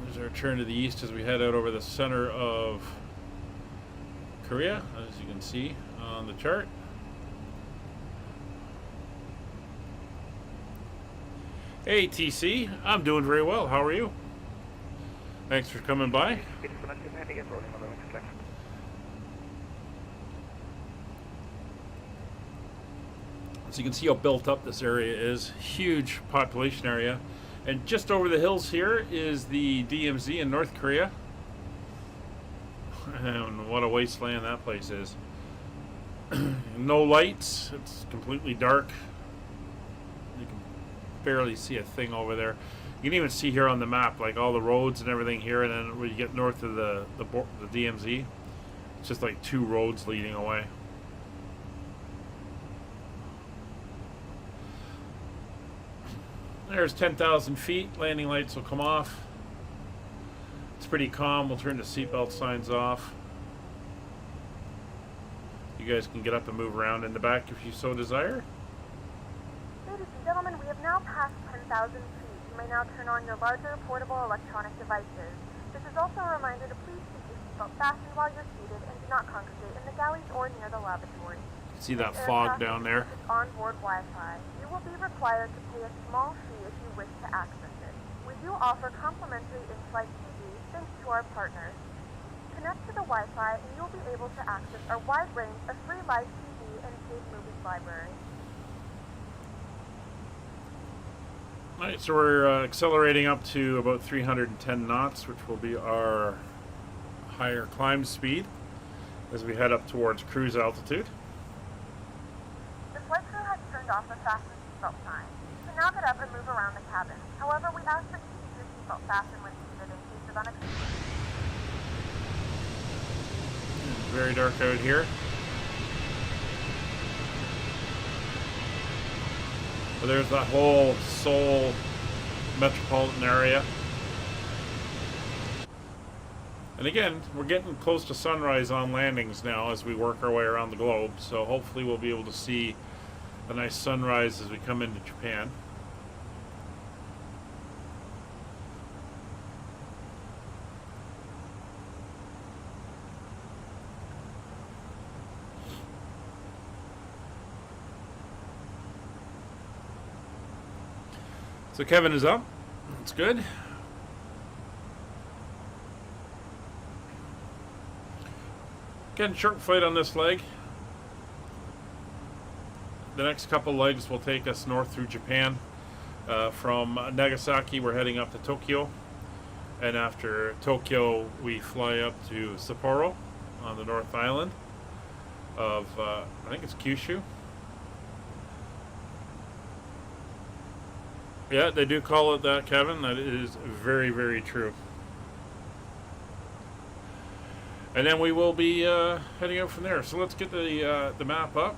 There's our turn to the east as we head out over the center of Korea, as you can see on the chart. Hey TC, I'm doing very well. How are you? Thanks for coming by. So you can see how built up this area is. Huge population area. And just over the hills here is the DMZ in North Korea. And what a wasteland that place is. No lights. It's completely dark. You can barely see a thing over there. You can even see here on the map, like all the roads and everything here. And then when you get north of the DMZ, it's just like 2 roads leading away. There's 10,000 feet. Landing lights will come off. It's pretty calm. We'll turn the seatbelt signs off. You guys can get up and move around in the back if you so desire. Ladies and gentlemen, we have now passed 10,000 feet. You may now turn on your larger portable electronic devices. This is also a reminder to please keep your seatbelt fastened while you're seated and do not congregate in the galleys or near the lavatory. See that fog down there? Onboard Wi-Fi. You will be required to pay a small fee if you wish to access it. We do offer complimentary in-flight TV thanks to our partners. Connect to the Wi-Fi and you'll be able to access our wide range of free live TV and paid movies library. Alright, so we're accelerating up to about 310 knots, which will be our higher climb speed as we head up towards cruise altitude. The flight crew has turned off the fasten seatbelt sign. You can now get up and move around the cabin. However, we ask that you keep your seatbelt fastened when seated in case of unexpected. It's very dark out here. But there's that whole Seoul metropolitan area. And again, we're getting close to sunrise on landings now as we work our way around the globe. So hopefully we'll be able to see a nice sunrise as we come into Japan. So Kevin is up. That's good. Again, short flight on this leg. The next couple legs will take us north through Japan. From Nagasaki, we're heading up to Tokyo. And after Tokyo, we fly up to Sapporo on the North Island of, I think it's Kyushu. Yeah, they do call it that, Kevin. That is very, very true. And then we will be heading out from there. So let's get the map up,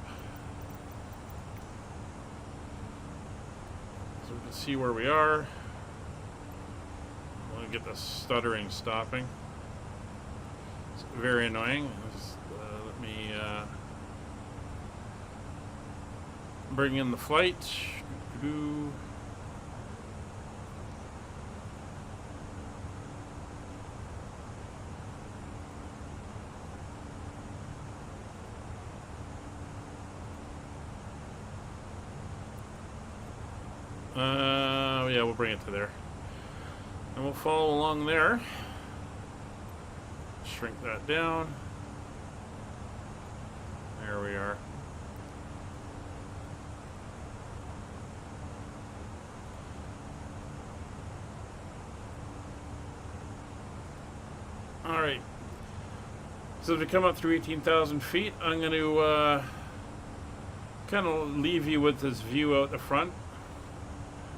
so we can see where we are. I want to get the stuttering stopping. It's very annoying. Just, let me bring in the flight. Yeah, we'll bring it to there. And we'll follow along there. Shrink that down. There we are. Alright. So as we come up through 18,000 feet, I'm going to kind of leave you with this view out the front.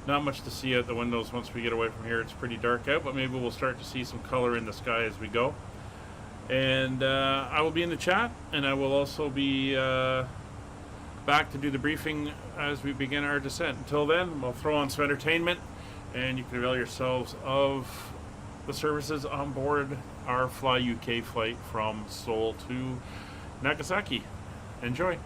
Not much to see out the windows once we get away from here. It's pretty dark out, but maybe we'll start to see some color in the sky as we go. And I will be in the chat, and I will also be back to do the briefing as we begin our descent. Until then, we'll throw on some entertainment, and you can avail yourselves of the services on board our Fly UK flight from Seoul to Nagasaki. Enjoy.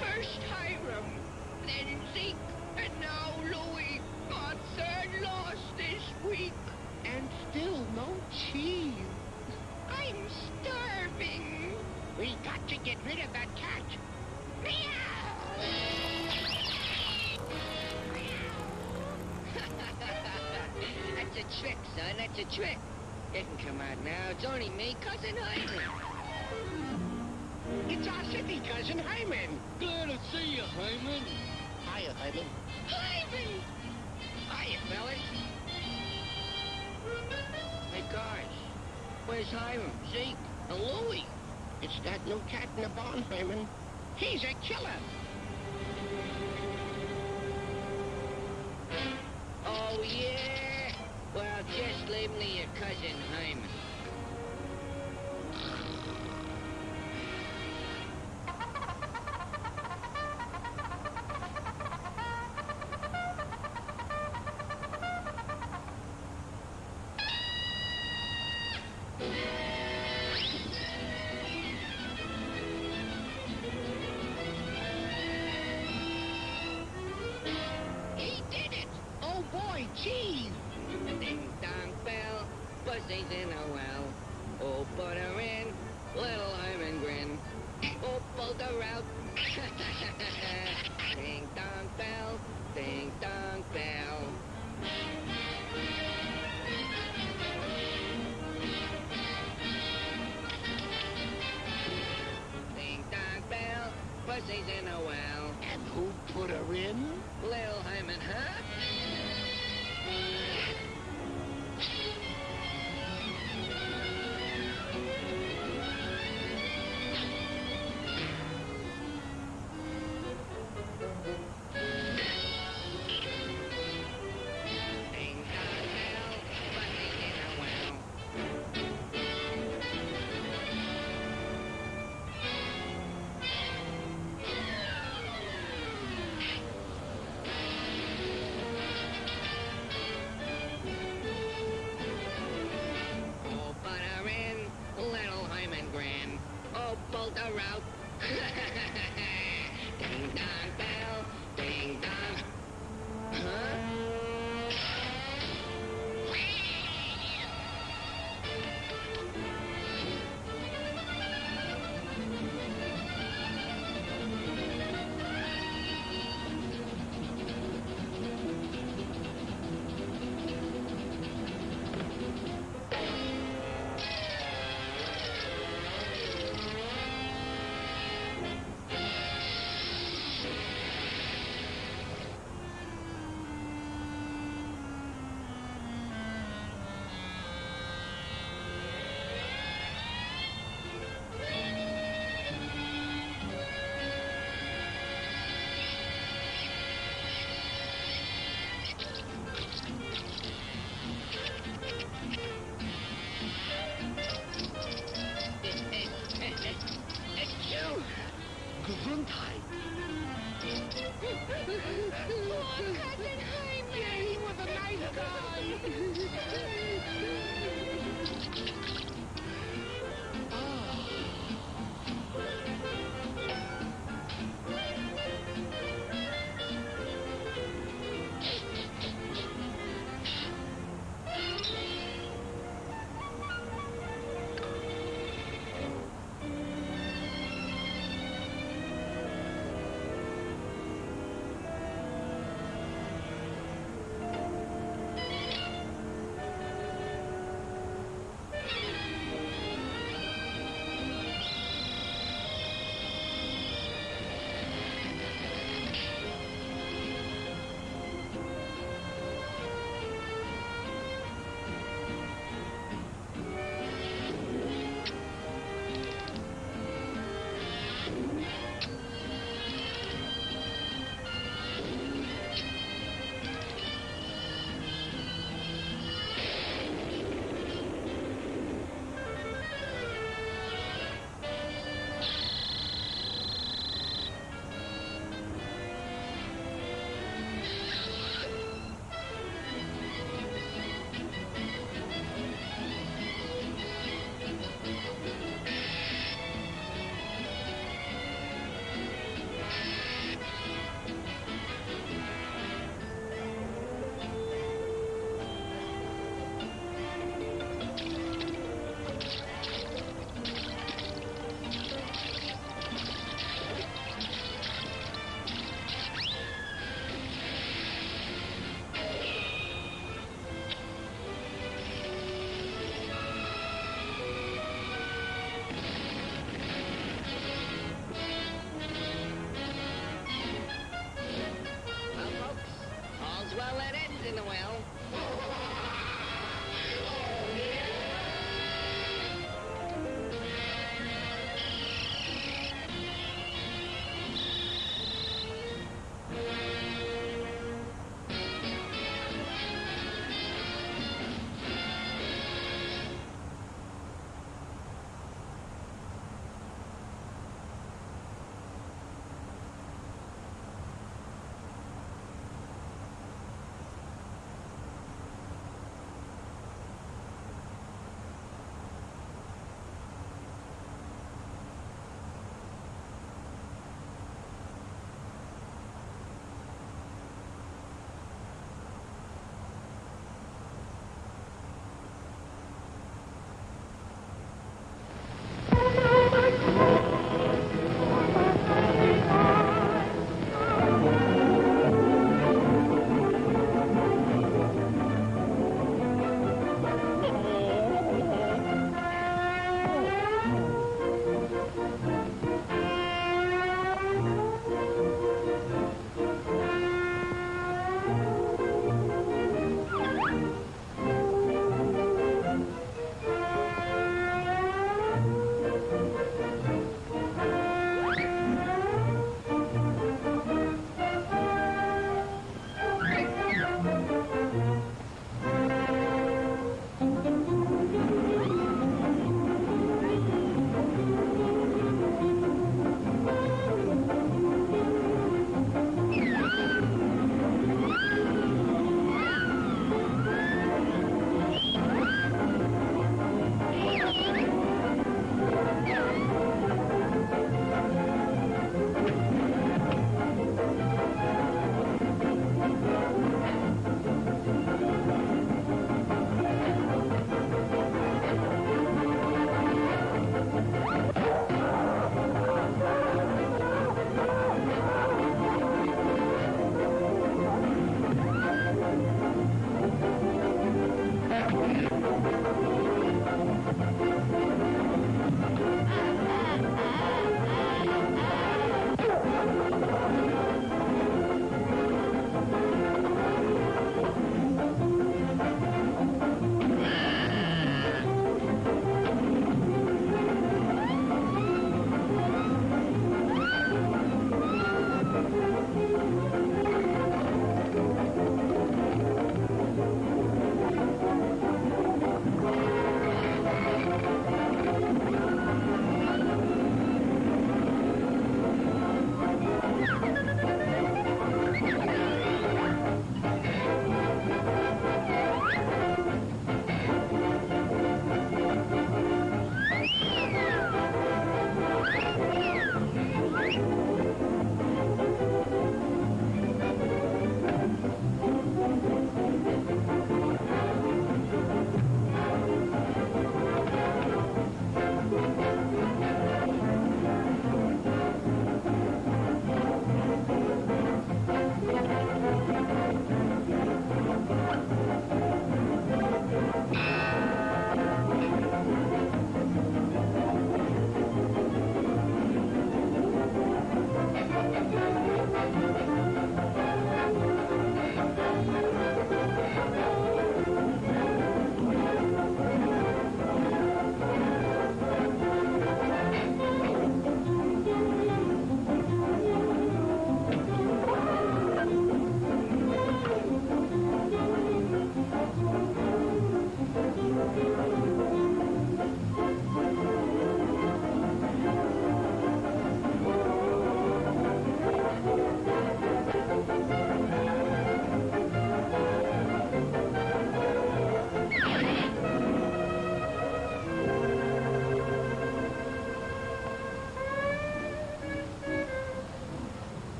First Hiram, then Zeke, and now Louie. Got third loss this week. And still no cheese. I'm starving. We got to get rid of that cat. That's a trick, son. That's a trick. It can come out now. It's only me, Cousin Hyman. It's our city cousin, Hyman. Glad to see you, Hyman. Hiya, Hyman. Hyman! Hiya, fellas. Hey, guys. Where's Hyman, Zeke, and Louie? It's that new cat in the barn, Hyman. He's a killer. Oh, yeah? Well, just leave me your cousin, Hyman. Cheese! Ding dong bell, pussy's in a well. Oh, put her in, little Hyman grin. Oh, pulled her out. Ding dong bell, ding dong bell. Ding dong bell, pussy's in a well. And who put her in? Little Hyman, huh? Poor Cousin Jaime! Yeah, he was a nice guy!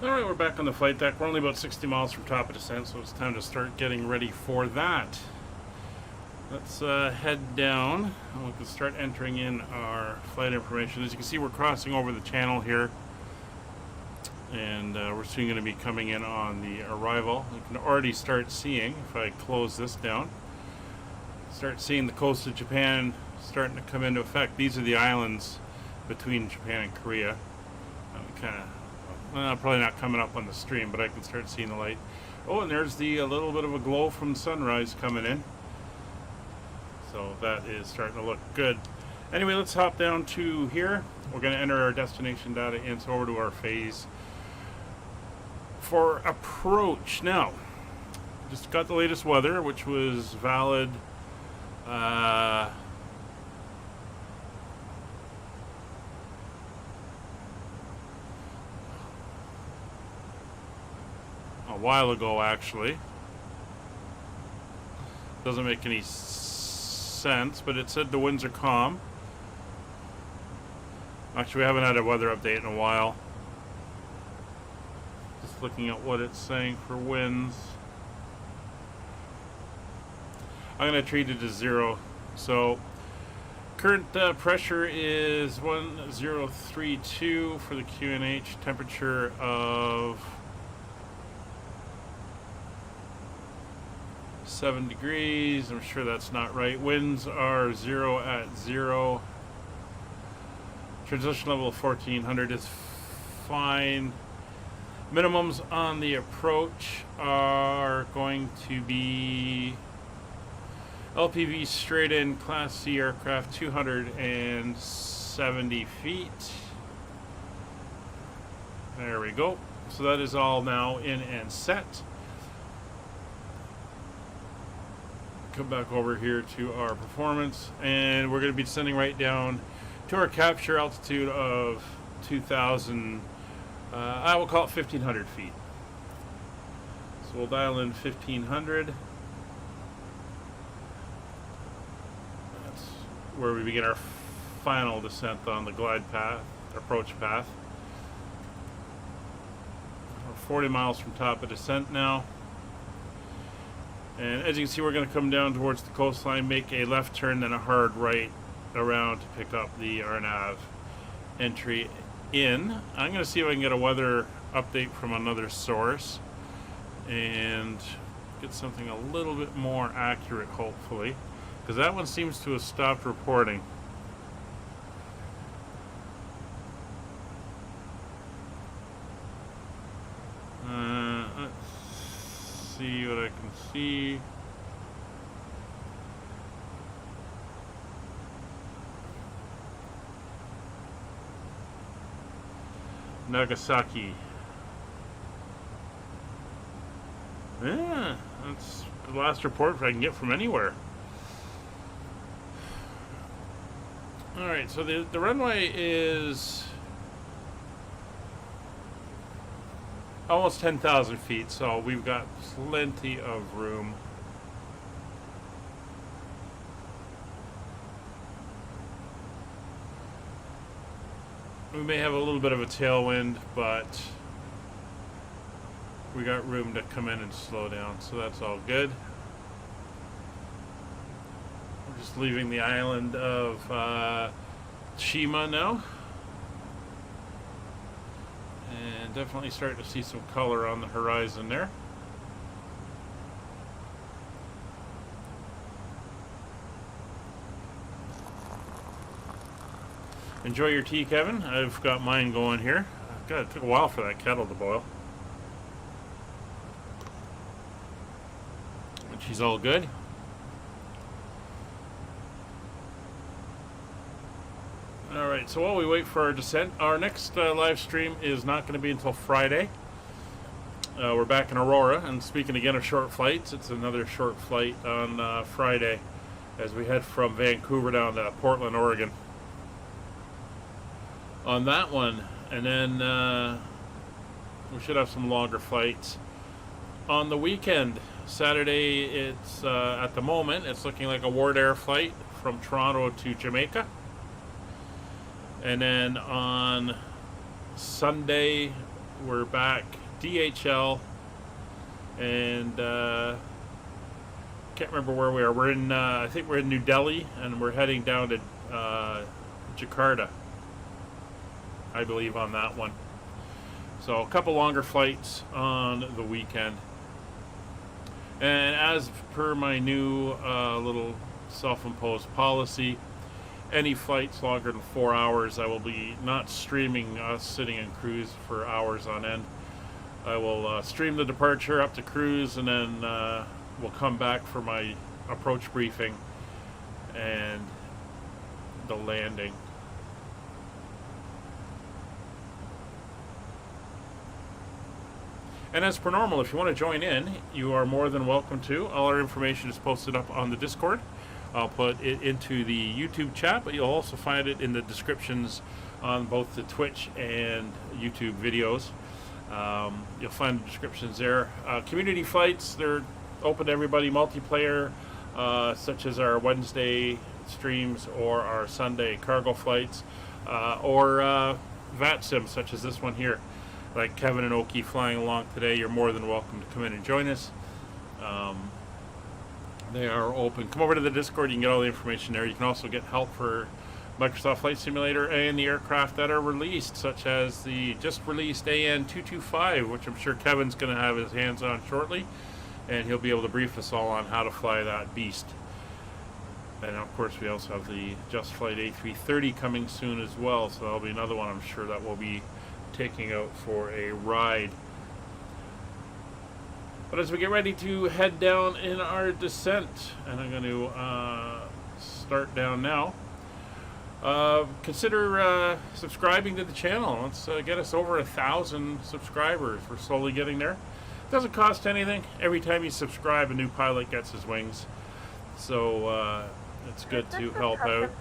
Alright, we're back on the flight deck. We're only about 60 miles from top of descent, so it's time to start getting ready for that. Let's head down, and we can start entering in our flight information. As you can see, we're crossing over the channel here, and we're soon going to be coming in on the arrival. You can already start seeing, if I close this down, start seeing the coast of Japan starting to come into effect. These are the islands between Japan and Korea. Kind of, well, probably not coming up on the stream, but I can start seeing the light. Oh, and there's the little bit of a glow from sunrise coming in. So that is starting to look good. Anyway, let's hop down to here. We're going to enter our destination data in, so over to our phase for approach. Now, just got the latest weather, which was valid a while ago, actually. Doesn't make any sense, but it said the winds are calm. Actually, we haven't had a weather update in a while. Just looking at what it's saying for winds. I'm going to treat it as 0. So current pressure is 1032 for the QNH. Temperature of 7 degrees. I'm sure that's not right. Winds are 0 at 0. Transition level of 1400 is fine. Minimums on the approach are going to be LPV straight in Class C aircraft 270 feet. There we go. So that is all now in and set. Come back over here to our performance, and we're going to be descending right down to our capture altitude of 2,000, I will call it 1,500 feet. So we'll dial in 1,500. That's where we begin our final descent on the glide path, approach path. We're 40 miles from top of descent now. And as you can see, we're going to come down towards the coastline, make a left turn, then a hard right around to pick up the RNAV entry in. I'm going to see if I can get a weather update from another source and get something a little bit more accurate, hopefully, because that one seems to have stopped reporting. Let's see what I can see. Nagasaki. Yeah, that's the last report I can get from anywhere. Alright, so the runway is almost 10,000 feet, so we've got plenty of room. We may have a little bit of a tailwind, but we got room to come in and slow down, so that's all good. We're just leaving the island of Shima now. And definitely starting to see some color on the horizon there. Enjoy your tea, Kevin. I've got mine going here. God, it took a while for that kettle to boil. But she's all good. Alright, so while we wait for our descent, our next live stream is not going to be until Friday. We're back in Aurora, and speaking again of short flights, it's another short flight on Friday as we head from Vancouver down to Portland, Oregon. On that one, and then we should have some longer flights. On the weekend, Saturday, it's at the moment, it's looking like a Ward Air flight from Toronto to Jamaica. And then on Sunday, we're back DHL, and can't remember where we are. We're in, I think we're in New Delhi, and we're heading down to Jakarta, I believe, on that one. So a couple longer flights on the weekend. And as per my new little self-imposed policy, any flights longer than 4 hours, I will be not streaming us sitting in cruise for hours on end. I will stream the departure up to cruise, and then we'll come back for my approach briefing and the landing. And as per normal, if you want to join in, you are more than welcome to. All our information is posted up on the Discord. I'll put it into the YouTube chat, but you'll also find it in the descriptions on both the Twitch and YouTube videos. You'll find the descriptions there. Community flights, they're open to everybody. Multiplayer, such as our Wednesday streams or our Sunday cargo flights, or VATSim, such as this one here. Like Kevin and Oki flying along today, you're more than welcome to come in and join us. They are open. Come over to the Discord, you can get all the information there. You can also get help for Microsoft Flight Simulator and the aircraft that are released, such as the just released AN225, which I'm sure Kevin's going to have his hands on shortly, and he'll be able to brief us all on how to fly that beast. And of course we also have the Just Flight A330 coming soon as well, so that'll be another one I'm sure that we'll be taking out for a ride. But as we get ready to head down in our descent, and I'm going to start down now, consider subscribing to the channel. Let's get us over 1,000 subscribers. We're slowly getting there. It doesn't cost anything. Every time you subscribe, a new pilot gets his wings. So it's good to help out.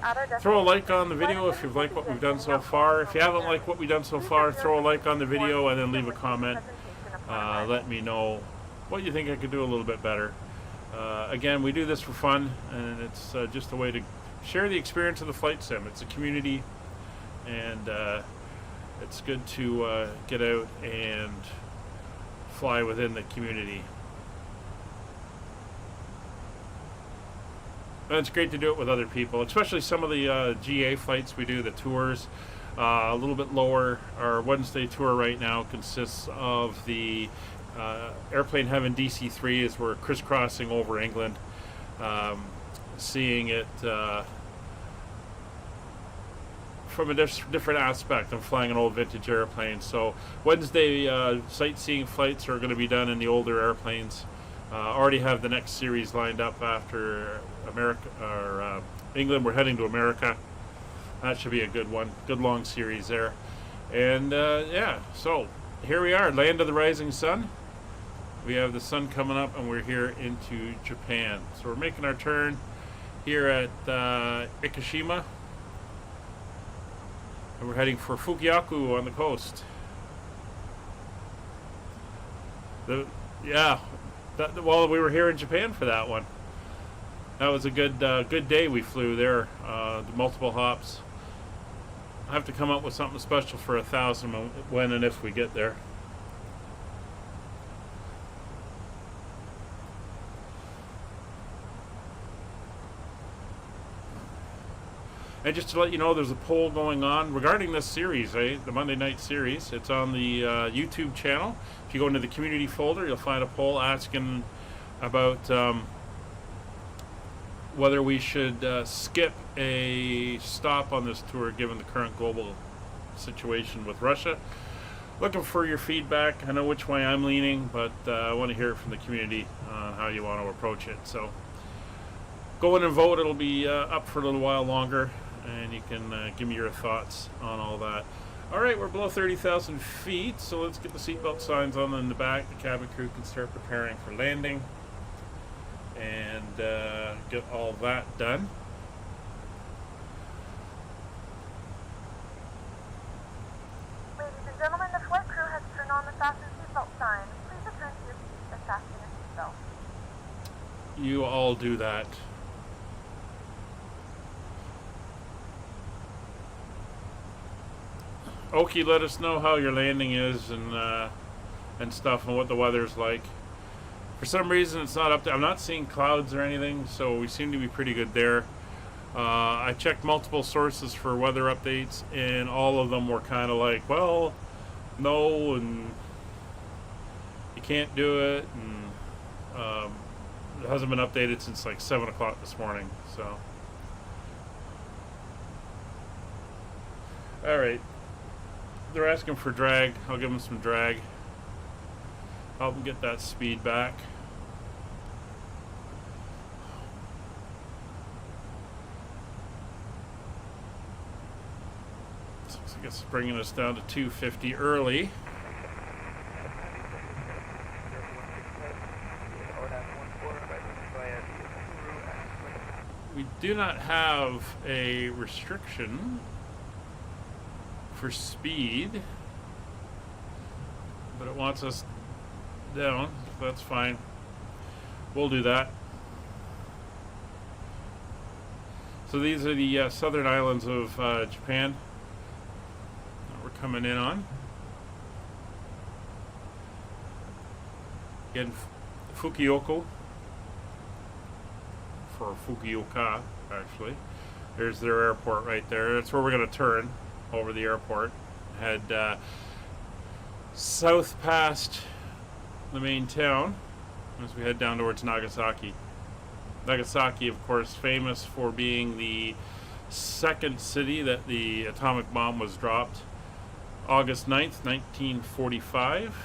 Throw a like on the video if you've liked what we've done so far. If you haven't liked what we've done so far, throw a like on the video and then leave a comment. Let me know what you think I could do a little bit better. Again, we do this for fun, and it's just a way to share the experience of the flight sim. It's a community, and it's good to get out and fly within the community. And it's great to do it with other people, especially some of the GA flights we do, the tours. A little bit lower. Our Wednesday tour right now consists of the Airplane Heaven DC-3 as we're crisscrossing over England, seeing it from a different aspect. I'm flying an old vintage airplane. So Wednesday sightseeing flights are going to be done in the older airplanes. Already have the next series lined up after America or England. We're heading to America. That should be a good one. Good long series there. And yeah, so here we are, land of the rising sun. We have the sun coming up, and we're here into Japan. So we're making our turn here at Ikeshima, and we're heading for Fukuoka on the coast. Well, we were here in Japan for that one. That was a good day we flew there. Multiple hops. I have to come up with something special for 1,000 when and if we get there. And just to let you know, there's a poll going on regarding this series, the Monday night series. It's on the YouTube channel. If you go into the community folder, you'll find a poll asking about whether we should skip a stop on this tour given the current global situation with Russia. Looking for your feedback. I know which way I'm leaning, but I want to hear it from the community on how you want to approach it. So go in and vote. It'll be up for a little while longer, and you can give me your thoughts on all that. All right, we're below 30,000 feet, so let's get the seatbelt signs on in the back. The cabin crew can start preparing for landing and get all that done. Ladies and gentlemen, the flight crew has turned on the fasten seatbelt sign. Please return to your seats and fasten your seatbelt. You all do that. Okie, let us know how your landing is and stuff, and what the weather's like. For some reason, it's not up there. I'm not seeing clouds or anything, so we seem to be pretty good there. I checked multiple sources for weather updates, and all of them were kind of like, well, no, and you can't do it, and it hasn't been updated since like 7 o'clock this morning. So, all right, they're asking for drag. I'll give them some drag. Help them get that speed back. So I guess it's bringing us down to 250 early. We do not have a restriction for speed, but it wants us down. That's fine. We'll do that. So these are the southern islands of Japan that we're coming in on. Again, Fukuoka, for Fukuoka, actually. There's their airport right there. That's where we're going to turn over the airport. Head south past the main town as we head down towards Nagasaki. Nagasaki, of course, famous for being the second city that the atomic bomb was dropped. August 9th, 1945.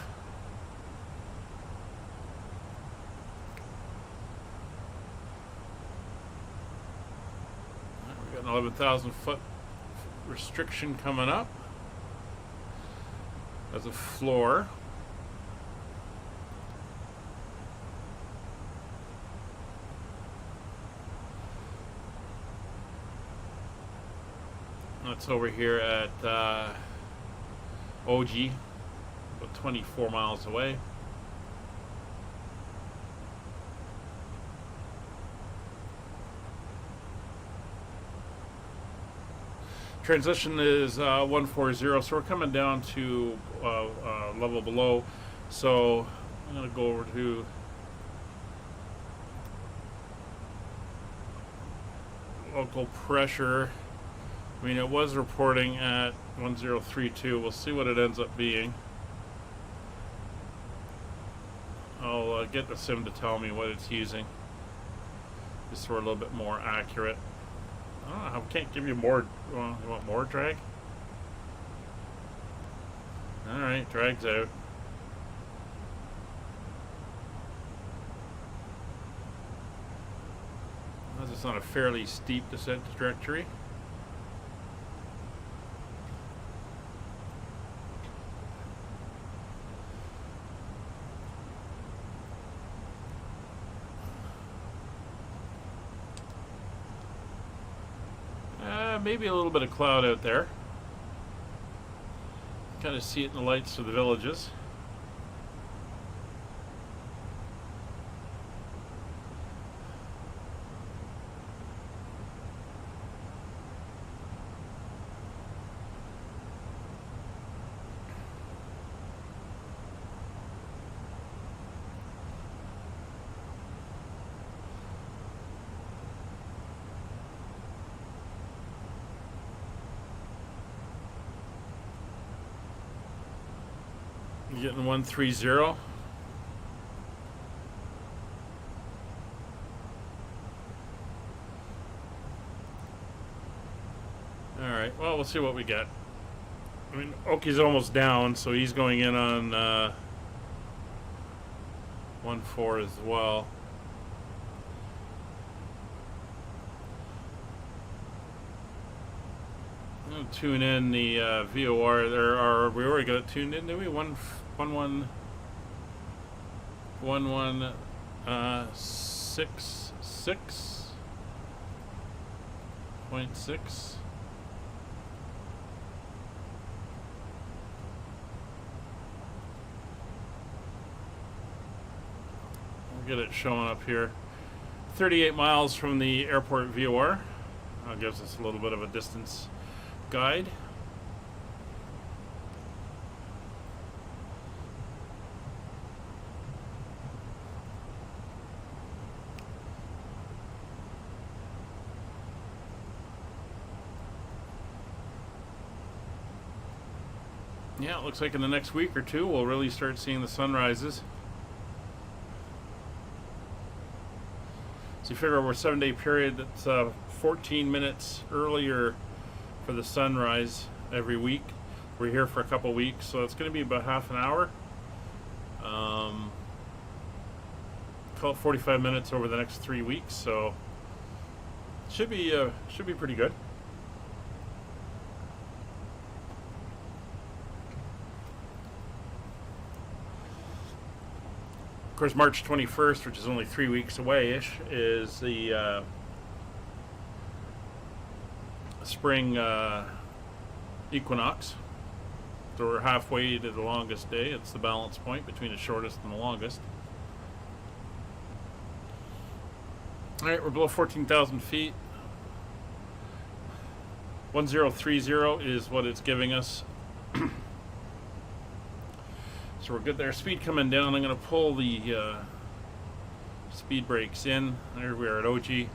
We got an 11,000 foot restriction coming up as a floor. That's over here at Oji, about 24 miles away. Transition is 140, so we're coming down to level below. So I'm going to go over to local pressure. I mean, it was reporting at 1032. We'll see what it ends up being. I'll get the sim to tell me what it's using, just so we're a little bit more accurate. Oh, I can't give you more. Well, you want more drag? Alright, drag's out. This is on a fairly steep descent trajectory. Maybe a little bit of cloud out there. Kind of see it in the lights of the villages. Getting 130. Alright, well, we'll see what we get. I mean, Oki's almost down, so he's going in on 1.4 as well. I'm going to tune in the VOR. We already got it tuned in, did we? 1166.6. We'll get it showing up here. 38 miles from the airport VOR. That gives us a little bit of a distance guide. Yeah, it looks like in the next week or two we'll really start seeing the sunrises. So you figure over a 7-day period, that's 14 minutes earlier for the sunrise every week. We're here for a couple weeks, so it's going to be about half an hour. Call it 45 minutes over the next 3 weeks, so should be pretty good. Of course, March 21st, which is only 3 weeks away-ish, is the spring equinox. So we're halfway to the longest day. It's the balance point between the shortest and the longest. All right, we're below 14,000 feet. 1030 is what it's giving us. So we're good there. Speed coming down. I'm going to pull the speed brakes in. There we are at OG.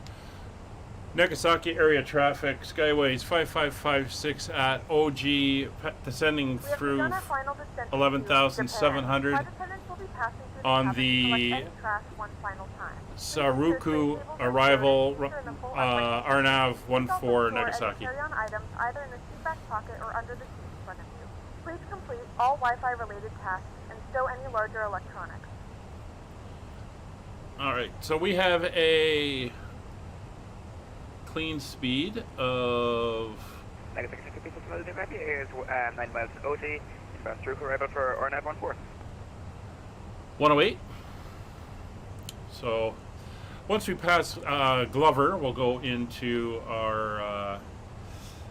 Nagasaki area traffic, Skyways 5556 at OG, descending through 11,700 on the Saruku arrival, RNAV 14 Nagasaki. Carry on items either in the seat back pocket or under the seat in front of you. Please complete all Wi-Fi related tasks and stow any larger electronics. Alright, so we have a clean speed of Nagasaki people from Nagasaki is 9 miles to OT, inbound Saruku arrival for RNAV 14. 108. So once we pass Glover, we'll go into our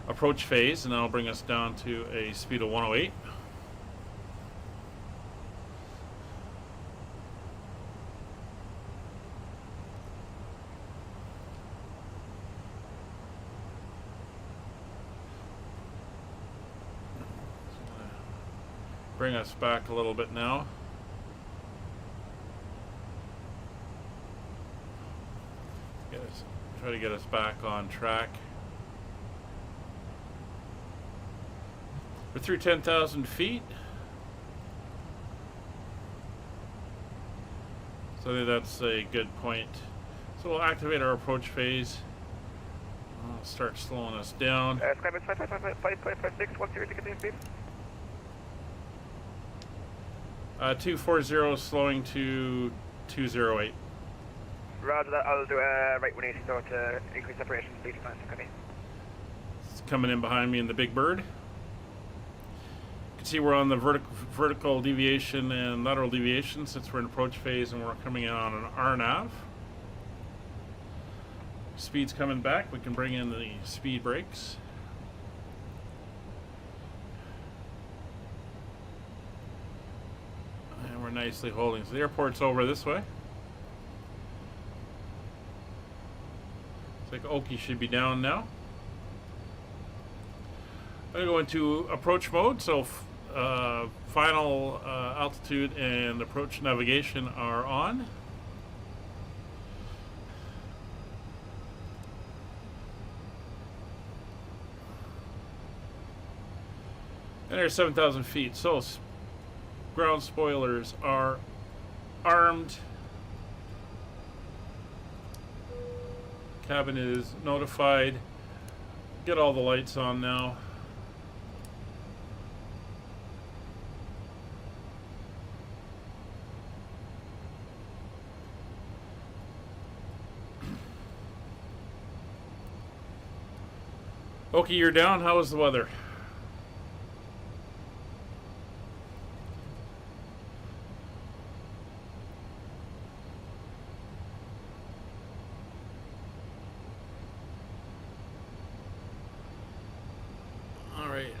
approach phase, and that'll bring us down to a speed of 108. Bring us back a little bit now. Try to get us back on track. We're through 10,000 feet. So I think that's a good point. So we'll activate our approach phase. I'll start slowing us down. Skybus 5556, what's your ticketing speed? 240 slowing to 208. Roger that, I'll do a right 180 so to increase separation speed. It's coming in behind me in the Big Bird. You can see we're on the vertical deviation and lateral deviation since we're in approach phase, and we're coming in on an RNAV. Speed's coming back. We can bring in the speed brakes. And we're nicely holding. So the airport's over this way. It's like Oki should be down now. I'm going to go into approach mode. So final altitude and approach navigation are on. And there's 7,000 feet. So ground spoilers are armed. Cabin is notified. Get all the lights on now. Okay, you're down. How is the weather?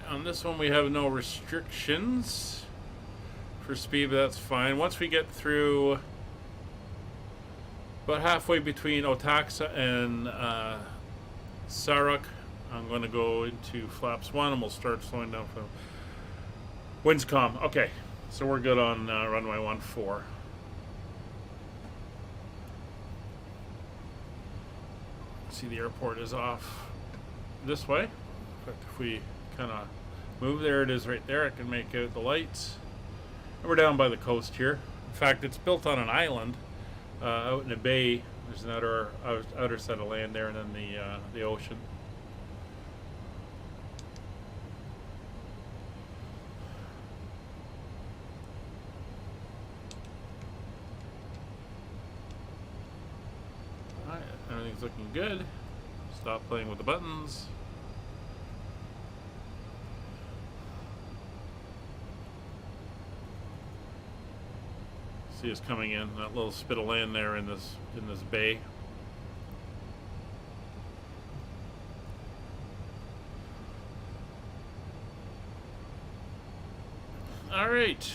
On this one we have no restrictions for speed, but that's fine. Once we get through about halfway between Otaksa and Saruk, I'm going to go into flaps 1 and we'll start slowing down for Windscom. Okay, so we're good on runway 14. See, the airport is off this way. In fact, if we kind of Move, there it is right there. I can make out the lights. And we're down by the coast here. In fact, it's built on an island out in a bay. There's another outer set of land there, and then the ocean. Alright, everything's looking good. Stop playing with the buttons. See us coming in, that little spit of land there in this bay. All right.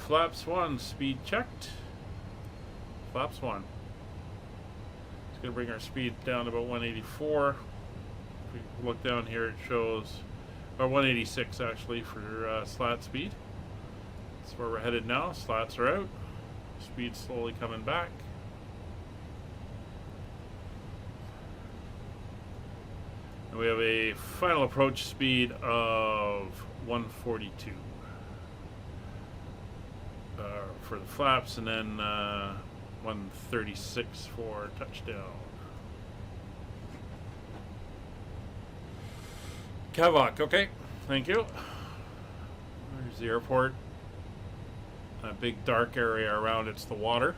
Flaps 1, speed checked. Flaps 1. It's going to bring our speed down to about 184. If we look down here, it shows, or 186 actually for slat speed. That's where we're headed now. Slats are out. Speed slowly coming back. And we have a final approach speed of 142 for the flaps, and then 136 for touchdown. Kavak, okay. Thank you. There's the airport. A big dark area around it's the water.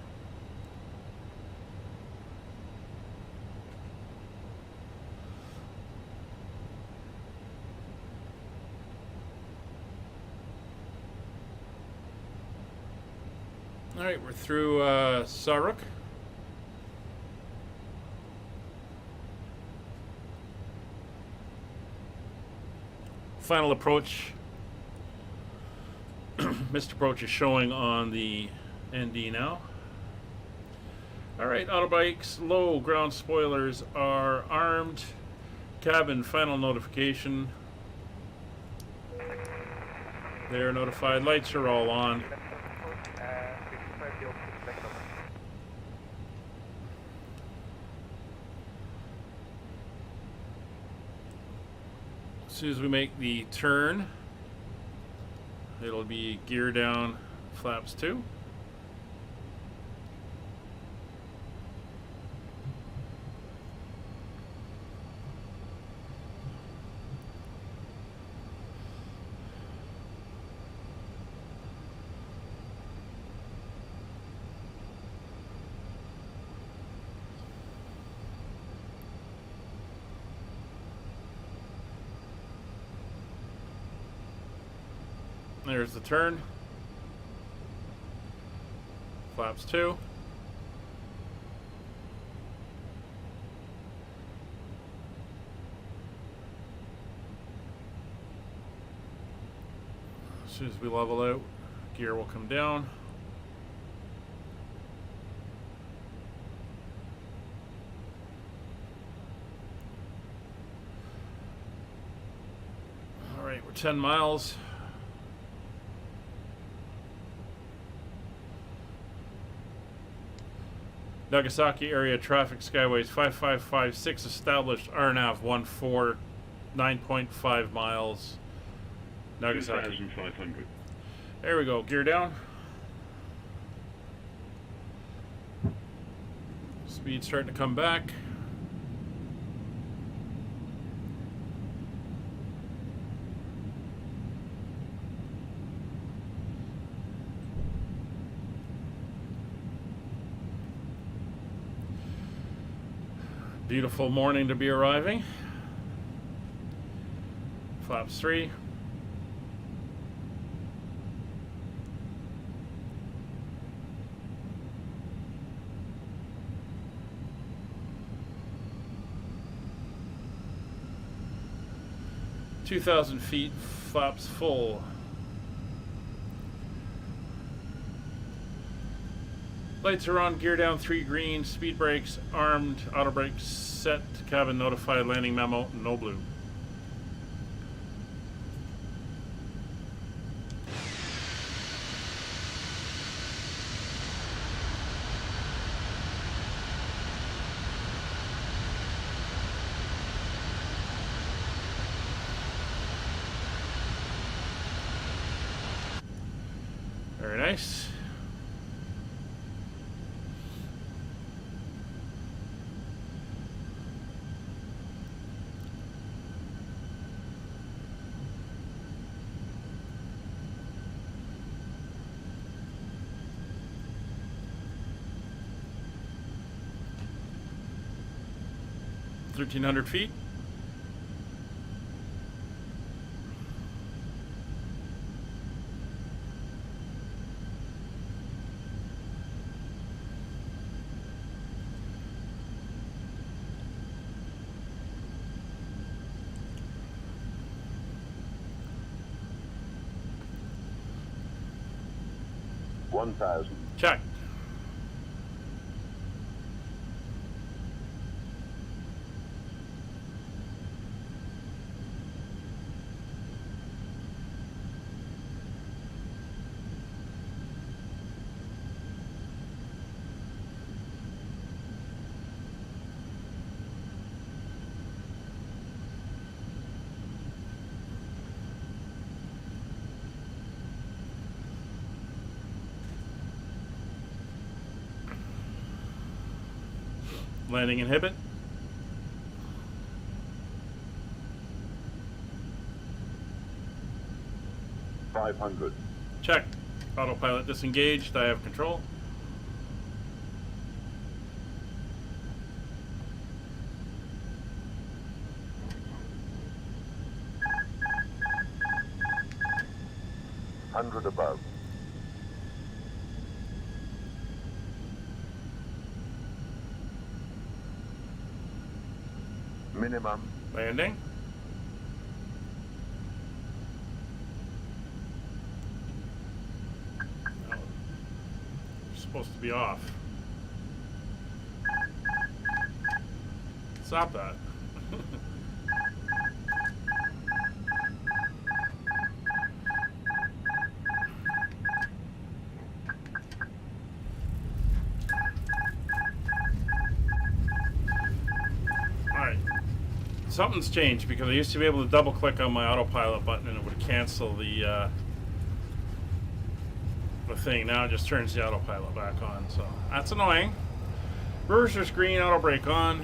All right, we're through Saruk. Final approach. Missed approach is showing on the ND now. Alright, autobikes, low ground spoilers are armed. Cabin, final notification. They're notified. Lights are all on. As soon as we make the turn, it'll be gear down, flaps 2. There's the turn. Flaps 2. As soon as we level out, gear will come down. All right, we're 10 miles. Nagasaki area traffic skyways 5556 established RNAV 14 9.5 miles. Nagasaki. 2,500. There we go. Gear down. Speed starting to come back. Beautiful morning to be arriving. Flaps 3. (2,000 feet, flaps full). Lights are on, gear down 3 green, speed brakes armed, auto brakes set, cabin notified, landing memo, no blue. Nice. $1,300 feet. Check. Landing inhibit. $500. Check. Autopilot disengaged. I have control. $100 above. Minimum. Landing. Oh, supposed to be off. Stop that. Something's changed because I used to be able to double click on my autopilot button and it would cancel the thing. Now it just turns the autopilot back on, so that's annoying. Reverser screen, auto brake on.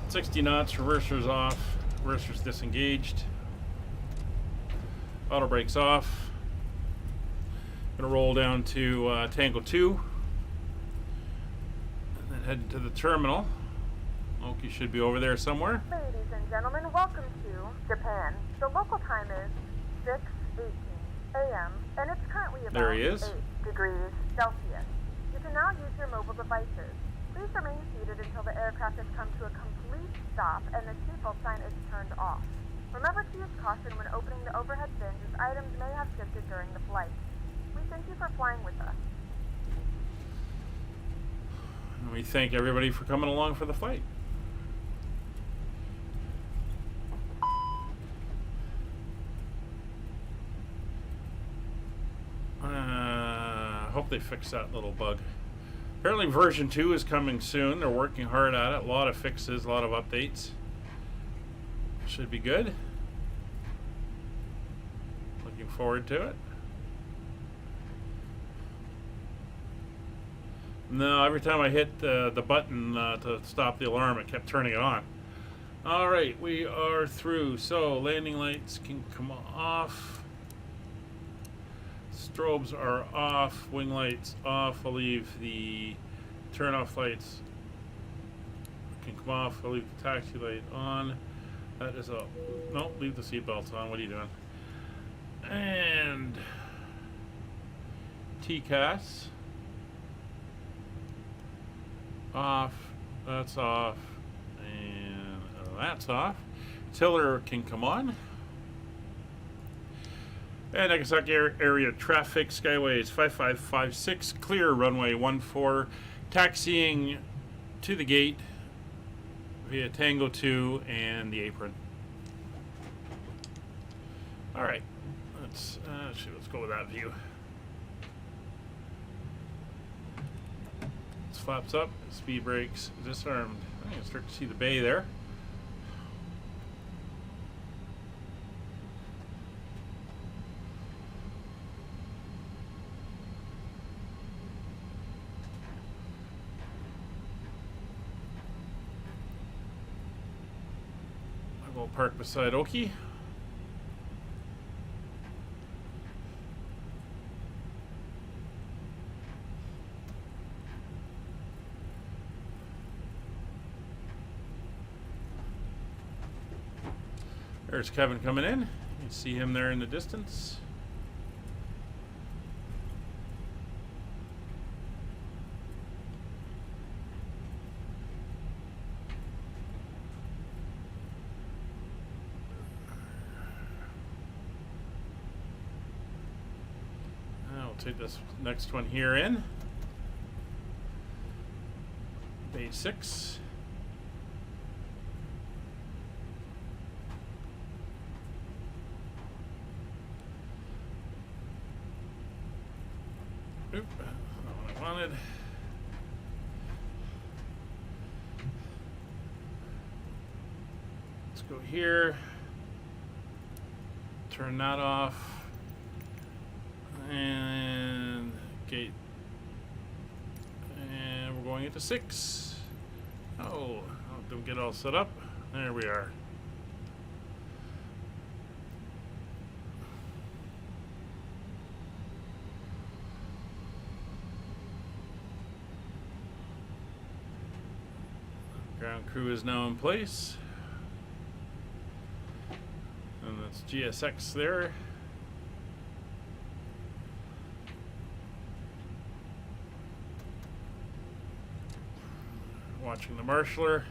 60 knots, reverser's off, reverser's disengaged. Auto brake's off. Gonna roll down to Tango 2. Heading to the terminal. Oki should be over there somewhere. Ladies and gentlemen, welcome to Japan. The local time is 6:18 a.m. and it's currently about There he is. 8 degrees Celsius. You can now use your mobile devices. Please remain seated until the aircraft has come to a complete stop and the seatbelt sign is turned off. Remember to use caution when opening the overhead bins as items may have shifted during the flight. We thank you for flying with us. And we thank everybody for coming along for the flight. Hope they fix that little bug. Apparently version 2 is coming soon. They're working hard at it. A lot of fixes, a lot of updates. Should be good. Looking forward to it. No, every time I hit the button to stop the alarm, it kept turning it on. Alright, we are through. So, landing lights can come off. Strobes are off. Wing lights off. I'll leave the turn off lights can come off. I'll leave the taxi light on. That is a... No, leave the seatbelts on. What are you doing? And... TCAS. Off. That's off. And that's off. Tiller can come on. And Nagasaki area traffic, Skyways 5556, clear runway 14, taxiing to the gate via Tango 2 and the apron. Alright, let's go with that view. Flaps up, speed brakes disarmed. I can start to see the bay there. go park beside Oki. There's Kevin coming in. You can see him there in the distance. I'll take this next one here in. Bay 6. Oop, not what I wanted. Let's go here. Turn that off. And gate. And we're going into 6. Oh, don't get all set up. There we are. Ground crew is now in place. And that's GSX there. Watching the marshaller.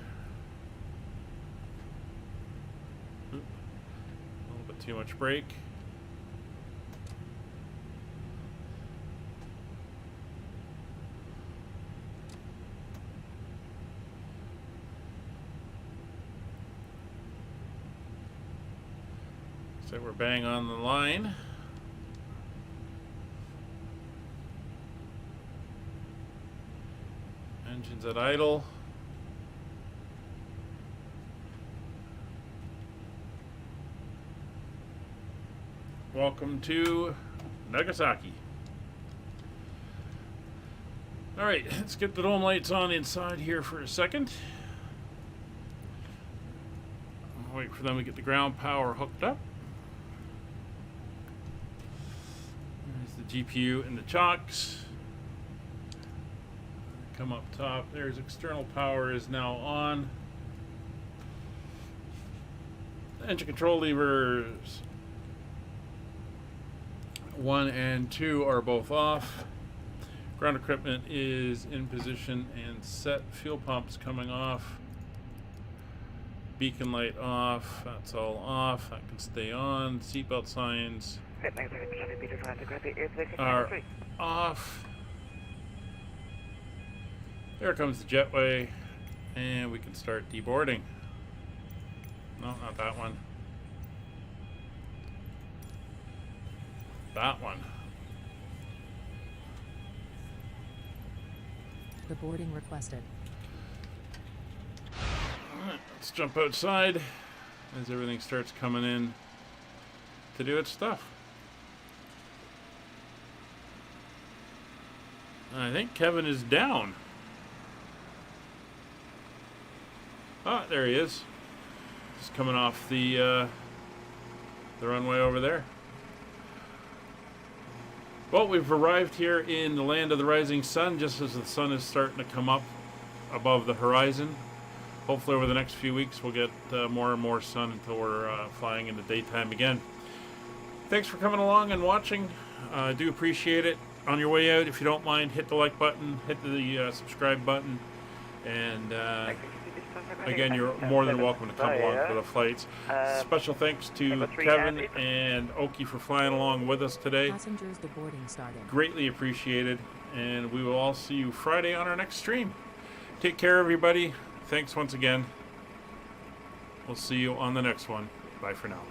Oop. A little bit too much brake. So we're bang on the line. Engines at idle. Welcome to Nagasaki. Alright, let's get the dome lights on inside here for a second. I'll wait for them to get the ground power hooked up. There's the GPU and the chocks. Come up top. There's external power is now on. Engine control levers 1 and 2 are both off. Ground equipment is in position and set. Fuel pumps coming off. Beacon light off. That's all off. That can stay on. Seatbelt signs are off. There comes the jetway, and we can start deboarding. No, not that one. That one. The boarding requested. Alright, let's jump outside as everything starts coming in to do its stuff. I think Kevin is down. Ah, there he is. Just coming off the runway over there. Well, we've arrived here in the land of the rising sun, just as the sun is starting to come up above the horizon. Hopefully over the next few weeks we'll get more and more sun until we're flying in the daytime again. Thanks for coming along and watching. I do appreciate it. On your way out, if you don't mind, hit the like button, hit the subscribe button, and again, you're more than welcome to come along for the flights. Special thanks to Kevin and Oki for flying along with us today. Passengers deboarding started. Greatly appreciated, and we will all see you Friday on our next stream. Take care, everybody. Thanks once again. We'll see you on the next one. Bye for now.